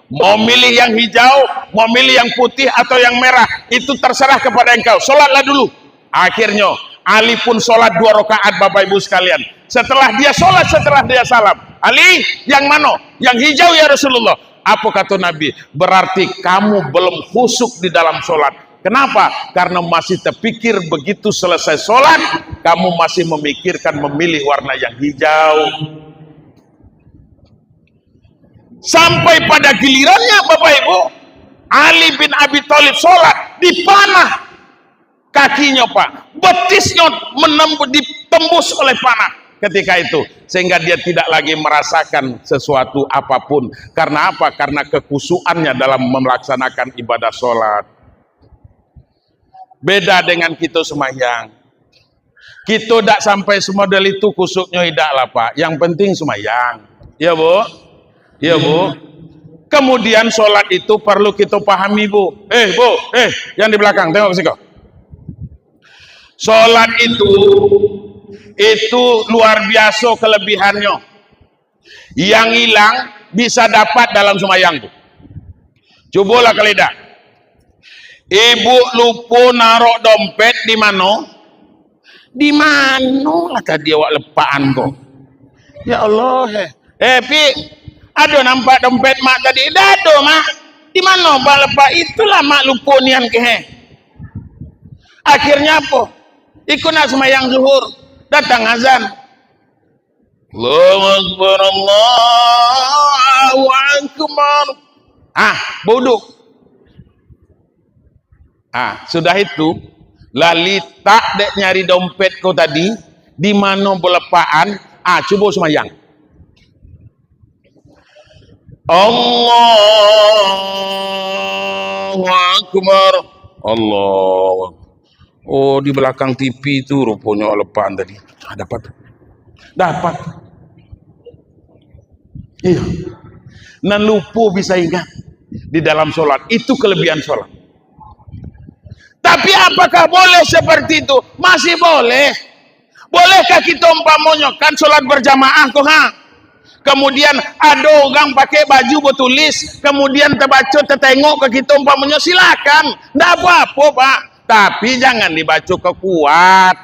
Mau milih yang hijau, mau milih yang putih atau yang merah, itu terserah kepada engkau. Sholatlah dulu. Akhirnya Ali pun sholat 2 rakaat Bapak Ibu sekalian. Setelah dia sholat, setelah dia salam, Ali, yang mana? Yang hijau ya Rasulullah. Apa kata Nabi? Berarti kamu belum khusyuk di dalam sholat. Kenapa? Karena masih terpikir begitu selesai sholat, kamu masih memikirkan memilih warna yang hijau. Sampai pada gilirannya Bapak Ibu, Ali bin Abi Thalib sholat, dipanah kakinya Pak, betisnya ditembus oleh panah ketika itu, sehingga dia tidak lagi merasakan sesuatu apapun. Karena apa? Karena kekhusyuannya dalam melaksanakan ibadah sholat. Beda dengan kita sembahyang. Kita tidak sampai semodel itu khusyuknya, tidak lah Pak. Yang penting sembahyang, ya Bu, ya Bu. Kemudian sholat itu perlu kita pahami Bu. Bu, yang di belakang, tengok ke sini kau. Sholat itu luar biasa kelebihannya. Yang hilang bisa dapat dalam sembahyang tuh. Cobalah kali dah. Ibu lupa narok dompet di mana? Di mana lah tadi awak lepaan kok? Ya Allah, Pi, ada nampak dompet mak tadi? Dah ada mak. Di mana bang lepak? Itulah mak lupa nian ke. Akhirnya apa? Ikut nak sembahyang zuhur, datang azan. Allahu Akbar, Allahu Akbar. Bodoh. Sudah itu, lali tak dek nyari dompet kau tadi, di mana belepaan, coba sembahyang. Allahu Akbar, Allahu Akbar. Oh, di belakang TV itu rupanya lepaan tadi. Dapat. Iya. Nan lupa bisa ingat di dalam sholat. Itu kelebihan sholat. Tapi apakah boleh seperti itu? Masih boleh. Bolehkah kita umpamanya kan sholat berjamaah kok Kemudian ada orang pakai baju bertulis, kemudian terbaca tertengok ke kita umpamanya, silakan. Tidak apa-apa Pak. Tapi jangan dibaca kekuat.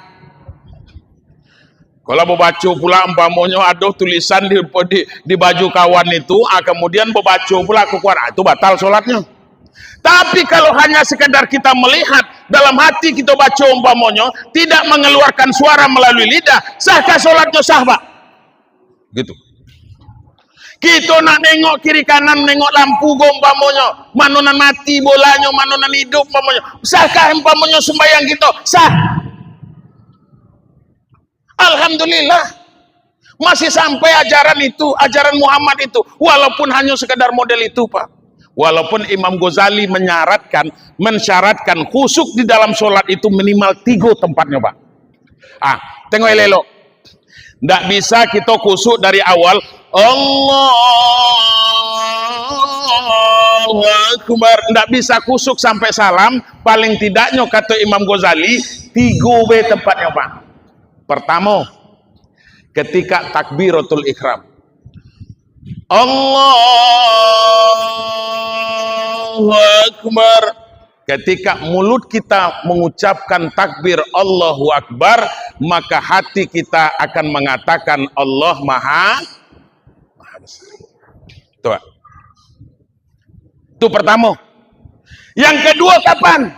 Kalau membaca pula umpamanya ada tulisan di baju kawan itu, kemudian membaca pula kekuat, itu batal sholatnya. Tapi kalau hanya sekedar kita melihat, dalam hati kita baca umpamanya, tidak mengeluarkan suara melalui lidah, sahkah sholatnya? Sah Pak. Gitu. Kita nak nengok kiri kanan, nengok lampu umpamanya, manonan mati bolanya, manonan hidup umpamanya. Sahkah umpamanya sembahyang kita? Sah. Alhamdulillah. Masih sampai ajaran itu, ajaran Muhammad itu, walaupun hanya sekedar model itu Pak. Walaupun Imam Ghazali mensyaratkan khusyuk di dalam sholat itu minimal 3 tempatnya Pak. Tengok elok. Tidak bisa kita khusyuk dari awal Allahu Akbar. Tidak bisa khusyuk sampai salam. Paling tidaknya kata Imam Ghazali 3 tempatnya Pak. Pertama, ketika takbiratul ihram, Allahu Akbar. Ketika mulut kita mengucapkan takbir Allahu Akbar, maka hati kita akan mengatakan Allah Maha Besar. Itu pertama. Yang kedua kapan?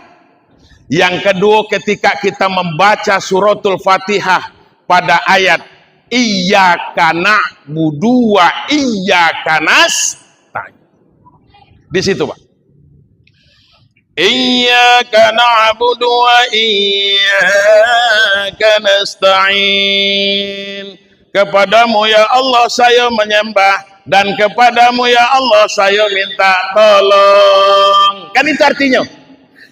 Yang kedua ketika kita membaca suratul Fatihah pada ayat Iyyaka na'budu wa iyyaka nasta'in. Di situ Pak. Iyyaka na'budu wa iyyaka nasta'in. Kepadamu ya Allah saya menyembah, dan kepadamu ya Allah saya minta tolong. Kan itu artinya.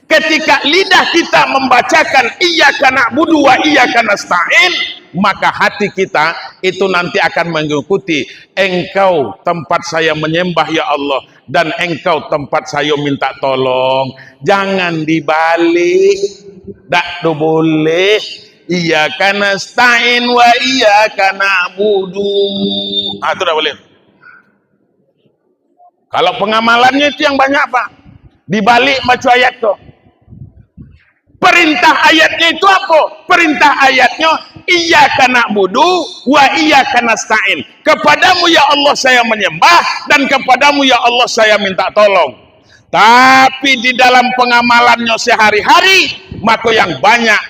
Ketika lidah kita membacakan Iyyaka na'budu wa iyyaka nasta'in, maka hati kita itu nanti akan mengikuti. Engkau tempat saya menyembah ya Allah, dan engkau tempat saya minta tolong. Jangan dibalik. Tak boleh. Iyyaka nasta'in wa iyyaka na'budu. Itu tak boleh. Kalau pengamalannya itu yang banyak, Pak. Dibalik baca ayat tu. Perintah ayatnya itu apa? Perintah ayatnya iyyaka na'budu wa iyyaka nasta'in. Kepadamu ya Allah saya menyembah, dan kepadamu ya Allah saya minta tolong. Tapi di dalam pengamalannya sehari-hari, maka yang banyak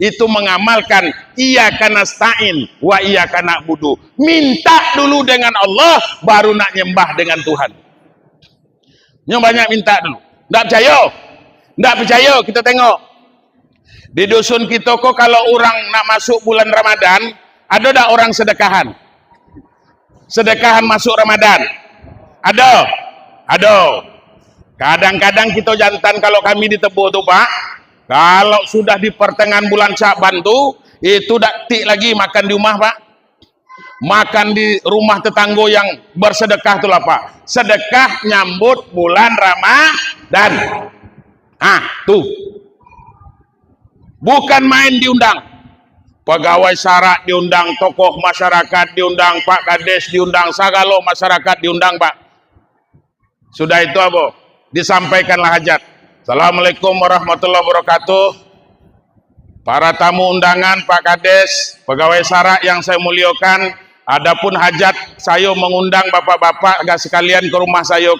itu mengamalkan iyyaka nasta'in wa iyyaka na'budu. Minta dulu dengan Allah, baru nak nyembah dengan Tuhan. Yang banyak minta dulu. Tak percaya? Tak percaya, kita tengok. Di dusun kita kok kalau orang nak masuk bulan Ramadan, ada tak orang sedekahan? Sedekahan masuk Ramadan? Ada? Ada. Kadang-kadang kita jantan kalau kami di Tebo tu, Pak, kalau sudah di pertengahan bulan Sya'ban tu, itu tak tik lagi makan di rumah, Pak. Makan di rumah tetangga yang bersedekah itulah, Pak. Sedekah nyambut bulan Ramadan. Tuh. Bukan main diundang. Pegawai syarat diundang, tokoh masyarakat diundang, Pak Kades diundang, segala masyarakat diundang, Pak. Sudah itu apa? Disampaikanlah hajat. Assalamualaikum warahmatullahi wabarakatuh. Para tamu undangan, Pak Kades, pegawai syarat yang saya muliakan, adapun hajat saya mengundang bapak-bapak sekalian ke rumah saya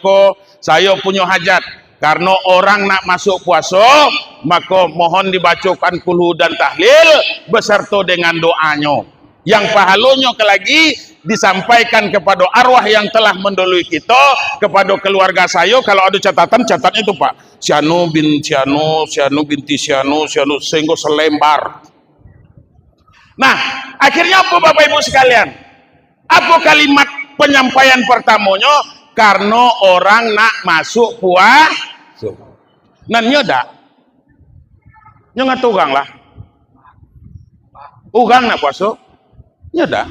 saya punya hajat. Karena orang nak masuk puasa, maka mohon dibacakan kulhu dan tahlil beserta dengan doanya. Yang pahalanya lagi disampaikan kepada arwah yang telah mendahului kita, kepada keluarga saya. Kalau ada catatan, catatnya itu, Pak. Sianu bin Sianu, Sianu binti Sianu, Sianu, sehingga selembar. Nah, akhirnya apa Bapak Ibu sekalian? Apa kalimat penyampaian pertamanya? Karena orang nak masuk puasa. Nah, nyoda. Nyoda ugang lah. Ugang nak puasa. Nyoda.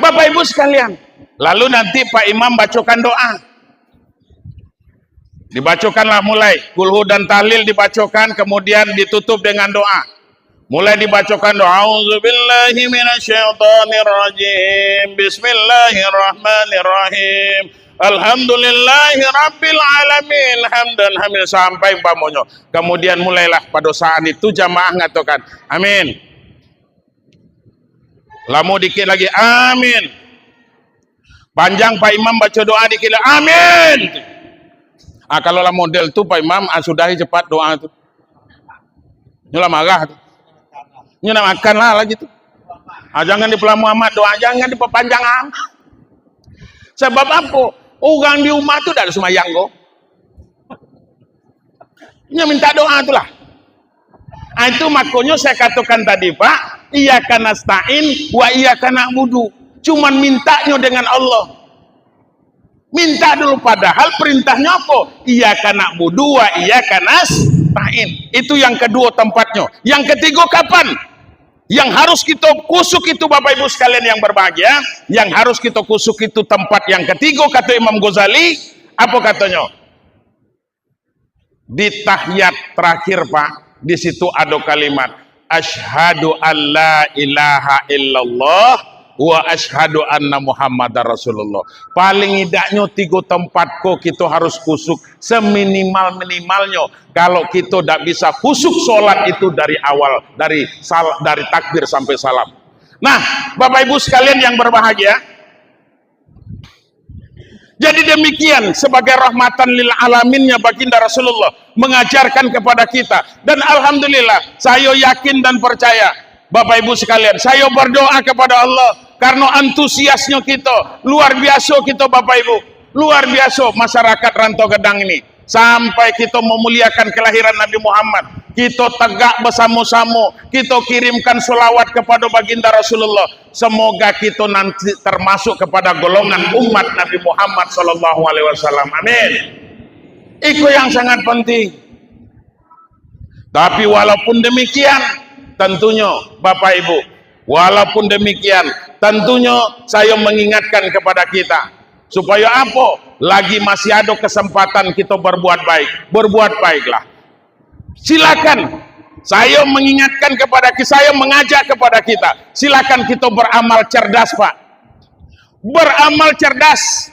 Bapak Ibu sekalian. Lalu nanti Pak Imam bacakan doa. Dibacakanlah mulai. Kulhu dan tahlil dibacakan, kemudian ditutup dengan doa. Mulai dibacakan doa. A'udzubillahi minasyaitonirrajim. Bismillahirrahmanirrahim. Alhamdulillahi rabbil alamin. Hamdan hamil sampai umpamanya. Kemudian mulailah pada saat itu jamaah ngatakan amin. Lamu dikit lagi amin. Panjang Pak Imam baca doa dikit lagi amin. Kalau lah model tu Pak Imam sudahi cepat doa tu. Nyala marah tu. Nyala makan lah lagi tu. Jangan dipelamu amat doa, jangan diperpanjang amat. Sebab apa? Orang di rumah tu dah ada semayang kok. Nya minta doa tu lah. Itu makanya saya katakan tadi, Pak, iyyaka nasta'in wa iyyaka na'budu. Cuman mintanya dengan Allah. Minta dulu, padahal perintahnya apa? Iyyaka na'budu wa iyyaka nasta'in. Itu yang kedua tempatnya. Yang ketiga kapan? Yang harus kita kusuk itu Bapak Ibu sekalian yang berbahagia, yang harus kita kusuk itu tempat yang ketiga kata Imam Ghazali, apa katanya? Di tahiyat terakhir, Pak, di situ ada kalimat asyhadu alla ilaha illallah wa asyhadu anna muhammadar rasulullah. Paling tidaknya tiga tempat kok kita harus kusuk seminimal-minimalnya. Kalau kita tidak bisa kusuk sholat itu dari awal, dari takbir sampai salam. Nah, Bapak Ibu sekalian yang berbahagia, jadi demikian sebagai rahmatan lil alaminnya baginda Rasulullah mengajarkan kepada kita. Dan alhamdulillah saya yakin dan percaya Bapak Ibu sekalian, saya berdoa kepada Allah karena antusiasnya kita luar biasa, kita Bapak Ibu luar biasa masyarakat Rantau Gedang ini. Sampai kita memuliakan kelahiran Nabi Muhammad, kita tegak bersama-sama, kita kirimkan selawat kepada baginda Rasulullah. Semoga kita nanti termasuk kepada golongan umat Nabi Muhammad SAW. Amin. Itu yang sangat penting. Tapi walaupun demikian, tentunya Bapak Ibu, walaupun demikian, tentunya saya mengingatkan kepada kita, supaya apa? Lagi masih ada kesempatan kita berbuat baik. Berbuat baiklah. Silakan. Saya mengingatkan kepada kita, saya mengajak kepada kita, silakan kita beramal cerdas, Pak. Beramal cerdas.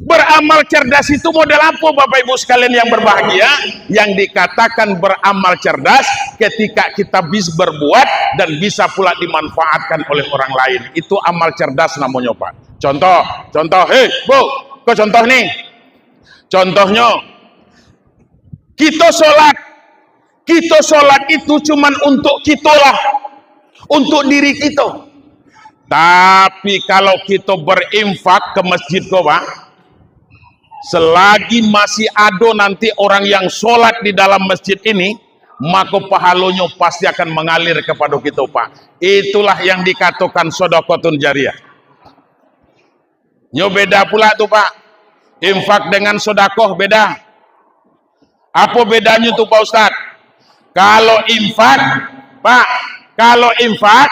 Beramal cerdas itu model apa, Bapak Ibu sekalian yang berbahagia? Yang dikatakan beramal cerdas ketika kita bisa berbuat dan bisa pula dimanfaatkan oleh orang lain. Itu amal cerdas namanya, Pak. Contoh, Bu, kok contoh nih? Contohnya, kita sholat itu cuman untuk kita lah, untuk diri kita. Tapi kalau kita berinfak ke masjid kok, Pak, selagi masih ada nanti orang yang sholat di dalam masjid ini, maka pahalanya pasti akan mengalir kepada kita, Pak. Itulah yang dikatakan sedekahun jariyah. Nyo beda pula tuh, Pak. Infak dengan sedekah beda. Apa bedanya tuh, Pak Ustadz? Kalau infak, Pak, kalau infak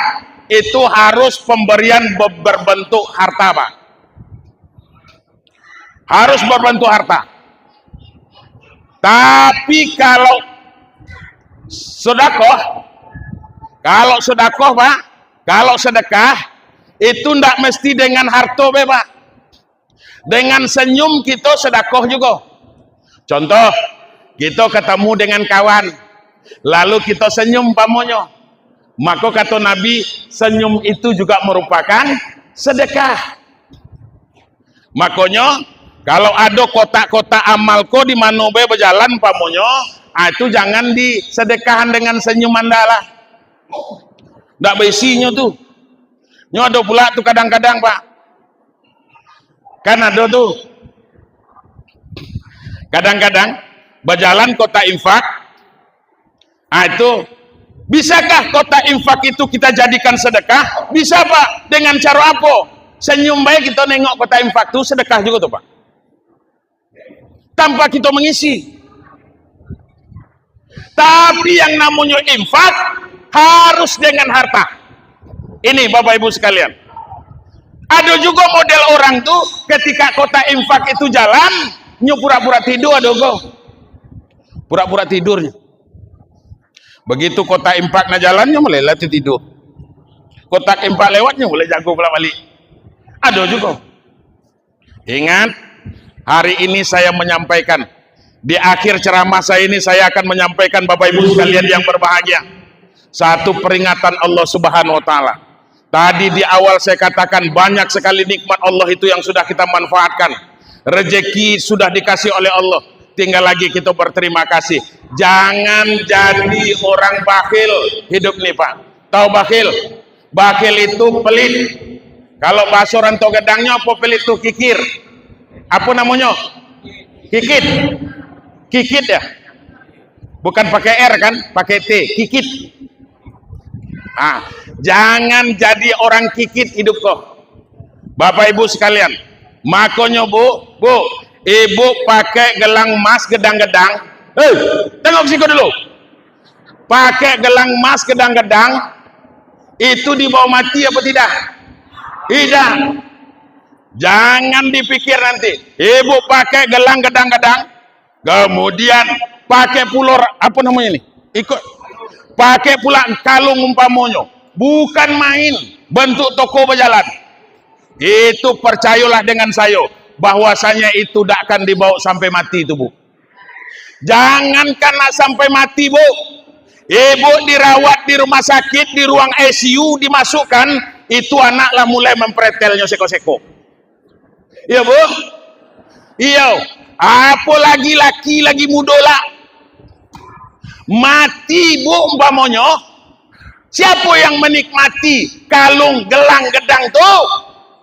itu harus pemberian berbentuk harta, Pak. Harus berbentuk harta. Tapi kalau sedekah, Pak, kalau sedekah itu ndak mesti dengan harta, Pak. Dengan senyum kita sedekah juga. Contoh, kita ketemu dengan kawan, lalu kita senyum pamonyo, maka kata Nabi, senyum itu juga merupakan sedekah. Makanya kalau ada kotak-kotak amalko di mana be berjalan pamonyo, itu jangan disedekahan dengan senyum Anda lah. Ndak besinya tuh. Nyo ada pula tuh kadang-kadang, Pak. Kan ada tuh. Kadang-kadang berjalan kotak infak. Itu bisakah kotak infak itu kita jadikan sedekah? Bisa, Pak. Dengan cara apa? Senyum baik kita nengok kotak infak itu sedekah juga tuh, Pak. Tanpa kita mengisi. Tapi yang namanya infak harus dengan harta. Ini Bapak Ibu sekalian. Ada juga model orang tuh ketika kotak infak itu jalan, nyu pura-pura tidur, ada go. Pura-pura tidurnya. Begitu kotak infaknya jalannya mulai latih tidur. Kotak infak lewatnya mulai jago pula balik. Ada juga. Ingat, hari ini saya menyampaikan, di akhir ceramah saya ini saya akan menyampaikan Bapak Ibu sekalian yang berbahagia, satu peringatan Allah Subhanahu wa taala. Tadi di awal saya katakan banyak sekali nikmat Allah itu yang sudah kita manfaatkan. Rezeki sudah dikasih oleh Allah, tinggal lagi kita berterima kasih. Jangan jadi orang bakhil hidup nih, Pak. Tahu bakhil? Bakhil itu pelit. Kalau bahasa orang Togedangnya apa pelit itu? Kikir. Apa namanya? Kikit. Kikit ya? Bukan pakai R kan? Pakai T. Kikit. Jangan jadi orang kikit hidup kok. Bapak Ibu sekalian, makanya Bu, Ibu pakai gelang emas gedang-gedang. Tengok siko dulu. Pakai gelang emas gedang-gedang, itu dibawa mati apa tidak? Tidak. Jangan dipikir nanti Ibu pakai gelang gedang-gedang, kemudian pakai pulor apa namanya ini? Ikut pakai pula kalung umpamonyo. Bukan main bentuk toko berjalan. Itu percayalah dengan saya, bahwasanya itu tidak akan dibawa sampai mati itu, Bu. Jangankan sampai mati, Bu. Ibu dirawat di rumah sakit, di ruang ICU dimasukkan, itu anaklah mulai mempretelnya seko-seko. Iya, Bu. Iya. Apalagi laki lagi muda lah. Mati, Bu, umpamonyo. Siapa yang menikmati kalung gelang gedang tuh?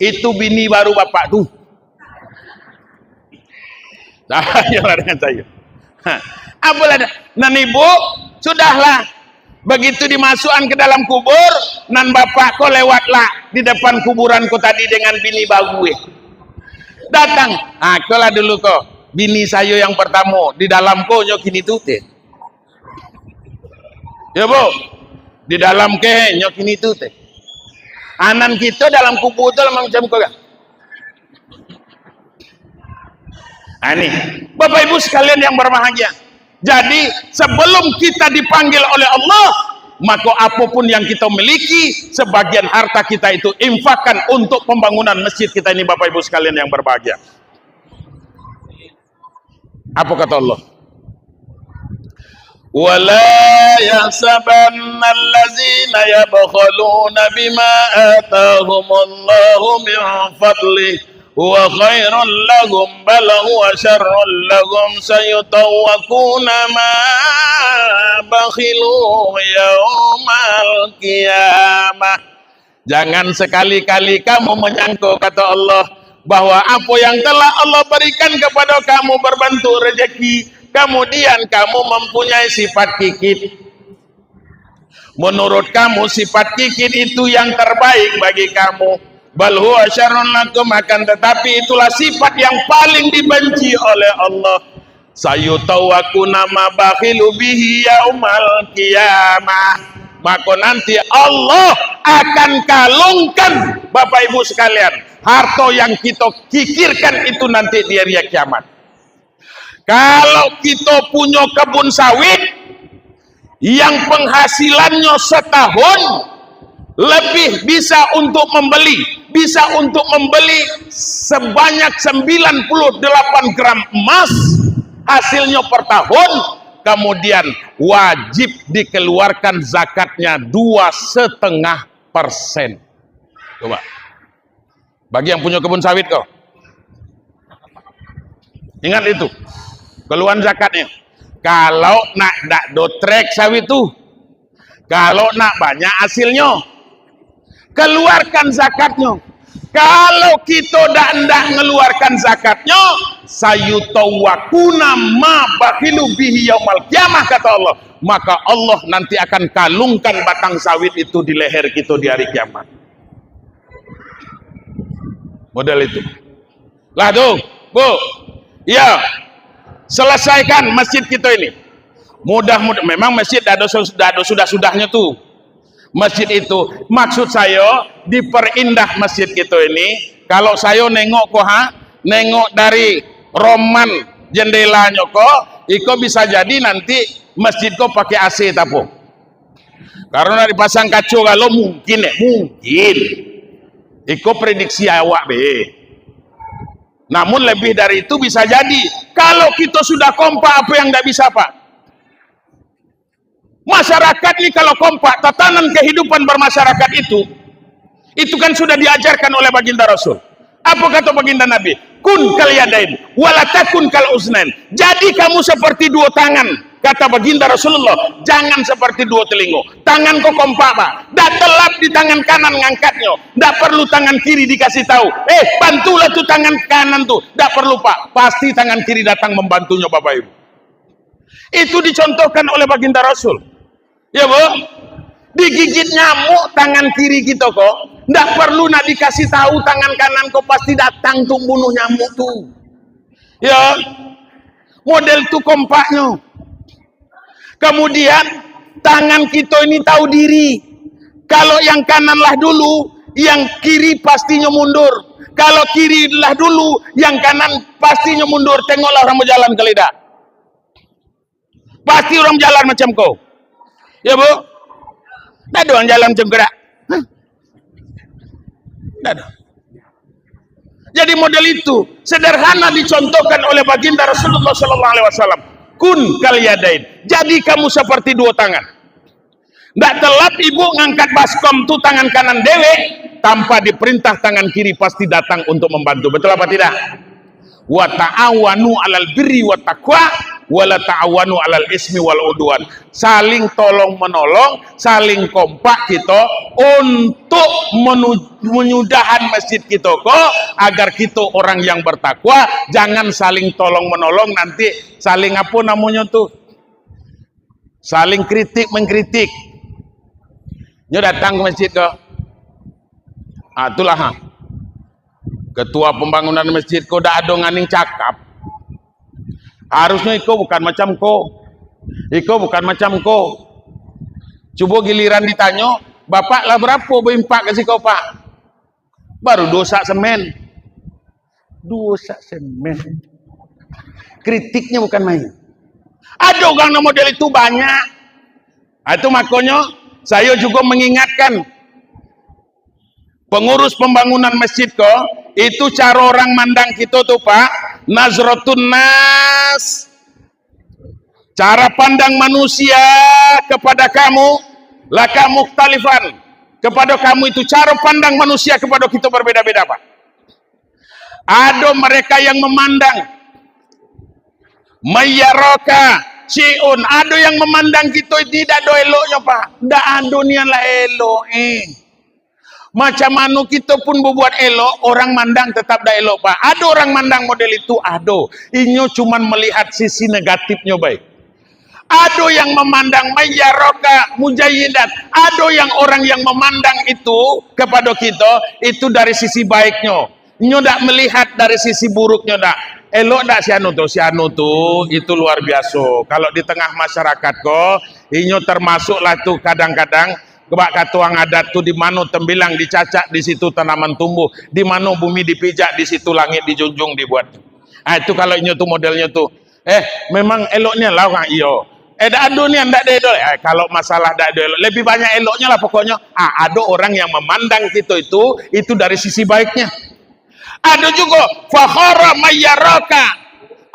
Itu bini baru bapak tuh. Ayolah dengan saya. Apalah, nan ibu, sudahlah. Begitu dimasukkan ke dalam kubur, nan bapak kau lewatlah di depan kuburan kau tadi dengan bini baru. Datang, kau lah dulu kau. Bini saya yang pertama di dalam kau nyok ini tuh teh. Ya Bu, di dalam nyok ini tuh teh. Anan kita dalam kubu itu macam kau kan? Ini, Bapak Ibu sekalian yang berbahagia. Jadi sebelum kita dipanggil oleh Allah, maka apapun yang kita miliki, sebagian harta kita itu infakkan untuk pembangunan masjid kita ini, Bapak Ibu sekalian yang berbahagia. Apa kata Allah? وَلَا يَحْسَبَنَّ الَّذِينَ يَبْخَلُونَ بِمَا آتَاهُمُ اللَّهُ مِنْ فَضْلِهِ هُوَ خَيْرٌ لَهُمْ بَلْ هُوَ شَرٌّ لَهُمْ سَيُطَوَّقُونَ مَا بَخِلُوا يَوْمَ الْقِيَامَةِ. Jangan sekali-kali kamu menyangka, kata Allah, bahwa apa yang telah Allah berikan kepada kamu berbentuk rezeki, kemudian kamu mempunyai sifat kikit. Menurut kamu sifat kikit itu yang terbaik bagi kamu. Bal huwa syarrun lakum, akan tetapi itulah sifat yang paling dibenci oleh Allah. Sayutawakuna ma bakhilu bihi yaumal qiyamah. Maka nanti Allah akan kalungkan, Bapak Ibu sekalian, harta yang kita kikirkan itu nanti di hari kiamat. Kalau kita punya kebun sawit yang penghasilannya setahun lebih, bisa untuk membeli sebanyak 98 gram emas hasilnya per tahun, kemudian wajib dikeluarkan zakatnya 2,5%. Coba bagi yang punya kebun sawit kau ingat itu keluar zakatnya. Kalau nak dotrek sawit tuh, kalau nak banyak hasilnya, keluarkan zakatnya. Kalau kita ndak ngeluarkan zakatnya, sayutawakuna ma bakhilu bihi yaumal qiyamah, kata Allah, maka Allah nanti akan kalungkan batang sawit itu di leher kita di hari kiamat. Model itu. Lah tuh, Bu. Ya, selesaikan masjid kita ini. Mudah-mudahan, memang masjid ada sudah-sudahnya tuh. Masjid itu, maksud saya diperindah masjid kita ini. Kalau saya nengok nengok dari roman jendelanya iko bisa jadi nanti masjid kok pakai AC tapo. Karena dipasang kacu kalau mungkin iko prediksi awak be. Namun lebih dari itu bisa jadi kalau kita sudah kompak, apa yang tidak bisa, Pak? Masyarakat ini kalau kompak, tatanan kehidupan bermasyarakat itu kan sudah diajarkan oleh baginda Rasul. Apa kata baginda Nabi? Kun kal yadain wala takun kal uznain. Jadi kamu seperti dua tangan, kata baginda Rasulullah, jangan seperti dua telinga. Tangan kau kompak, Pak. Dak telap di tangan kanan ngangkatnya. Dak perlu tangan kiri dikasih tahu. Bantulah tuh tangan kanan tuh. Dak perlu, Pak. Pasti tangan kiri datang membantunya, Bapak Ibu. Itu dicontohkan oleh baginda Rasul. Ya Bu, digigit nyamuk tangan kiri kita kok, ndak perlu nak dikasih tahu tangan kanan kok pasti datang tuh bunuh nyamuk tuh. Ya, model tuh kompaknya. Kemudian tangan kita ini tahu diri. Kalau yang kanan lah dulu, yang kiri pastinya mundur. Kalau kiri lah dulu, yang kanan pastinya mundur. Tengoklah orang berjalan ke lidah. Pasti orang jalan macam kau. Ya Bu, tidak ada orang jalan macam gerak. Tidak ada. Jadi model itu sederhana dicontohkan oleh baginda Rasulullah SAW. Kun kal yadain. Jadi kamu seperti dua tangan. Tidak telat ibu ngangkat baskom tuh tangan kanan dewe, tanpa diperintah tangan kiri pasti datang untuk membantu. Betul apa tidak? Wa ta'awanu 'alal birri wat taqwa wala ta'awanu 'alal ismi wal udwan. Saling tolong menolong, saling kompak kita untuk menyudahan masjid kita kok, agar kita orang yang bertakwa. Jangan saling tolong menolong, nanti saling apa namanya tuh, saling kritik mengkritik. Nyo datang ke masjid kok, itulah ketua pembangunan masjid kok dah ada nganing cakap. Harusnya iko bukan macam ko. Iko bukan macam ko. Coba giliran ditanya, bapak lah berapa berimpak kasih kau pak? Baru 2 sak semen. 2 sak semen. Kritiknya bukan main. Ada orang model itu banyak. Itu makanya saya juga mengingatkan pengurus pembangunan masjid kok, itu cara orang mandang kita tuh pak, nazratun nas, cara pandang manusia kepada kamu, laka mukhtalifan, kepada kamu itu cara pandang manusia kepada kita berbeda-beda pak. Ada mereka yang memandang mayyaraka syai'un, ada yang memandang kita tidak ada eloknya pak, tidak ada nian lah elok macam mana kita pun berbuat elok, orang mandang tetap dah elok pak. Ada orang mandang model itu, ada. Inyo cuman melihat sisi negatifnya baik. Ada yang memandang mayyaraka mujayyidan. Ada yang orang yang memandang itu kepada kita itu dari sisi baiknya. Inyo tak melihat dari sisi buruknya dak. Elok dak si anu tuh itu luar biasa. Kalau di tengah masyarakat kok, inyo termasuklah tuh kadang-kadang kebak katuang adat tuh di mana tembilang dicacak di situ tanaman tumbuh, di mana bumi dipijak di situ langit dijunjung dibuat. Ah itu kalau inyo tuh modelnya tuh. Memang eloknya lah orang iyo. Dak ada ni ndak ada. Kalau masalah dak ada elok, lebih banyak eloknya lah pokoknya. Ada orang yang memandang kita itu dari sisi baiknya. Ada juga fakhara mayyaraka.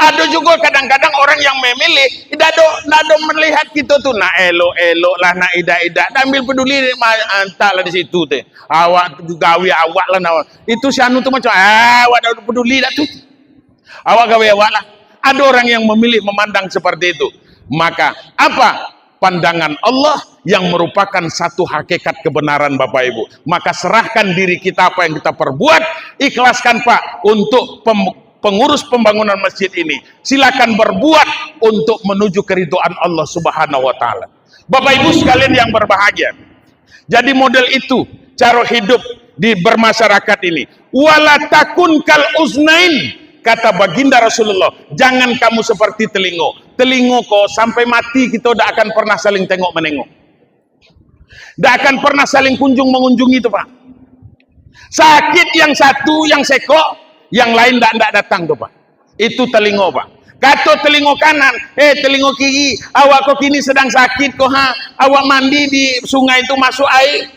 Ada juga kadang-kadang orang yang memilih tidak ada melihat kita tuh nak elok-elok lah, nak idak-idak, ambil peduli antaklah di situ teh. Awak gawe awak lah nah. Itu si anu tuh macam awak dah peduli dah tuh. Awak gawe awak lah. Ada orang yang memilih memandang seperti itu. Maka apa? Pandangan Allah yang merupakan satu hakikat kebenaran Bapak Ibu. Maka serahkan diri kita apa yang kita perbuat, ikhlaskan Pak untuk pengurus pembangunan masjid ini. Silakan berbuat untuk menuju keridhaan Allah Subhanahu wa taala. Bapak Ibu sekalian yang berbahagia. Jadi model itu cara hidup di bermasyarakat ini. Wala takun kal uznain, kata baginda Rasulullah, jangan kamu seperti telingo. Telingo kok sampai mati kita tidak akan pernah saling tengok menengok. Tidak akan pernah saling kunjung mengunjungi itu Pak. Sakit yang satu yang sekok, yang lain tidak datang tuh Pak. Itu telingo Pak. Kata telingo kanan, telingo kiri, awak kok kini sedang sakit kok awak mandi di sungai itu masuk air.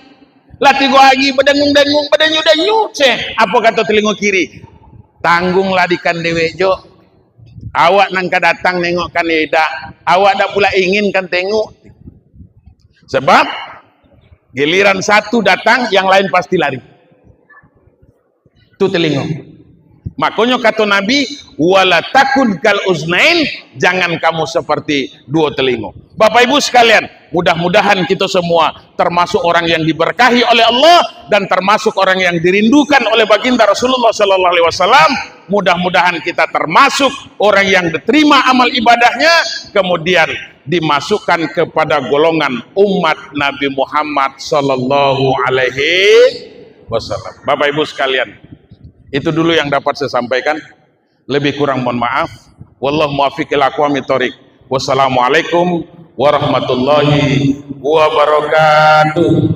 Latih lagi berdengung-dengung, berdenyu-denyu. Apa kata telingo kiri? Tanggunglah di kan dewek jo. Awak nangka datang nengok kan tidak. Awak tak pula ingin kan tengok. Sebab giliran satu datang, yang lain pasti lari. Itu telingo. Makanya kata Nabi, wala takun kal uznain, jangan kamu seperti 2 telingo. Bapak Ibu sekalian, mudah-mudahan kita semua termasuk orang yang diberkahi oleh Allah dan termasuk orang yang dirindukan oleh baginda Rasulullah sallallahu alaihi wasallam. Mudah-mudahan kita termasuk orang yang diterima amal ibadahnya, kemudian dimasukkan kepada golongan umat Nabi Muhammad sallallahu alaihi wasallam. Bapak Ibu sekalian, itu dulu yang dapat saya sampaikan. Lebih kurang mohon maaf. Wallahu muwaffiq ila aqwamit thoriq. Wassalamualaikum warahmatullahi wabarakatuh.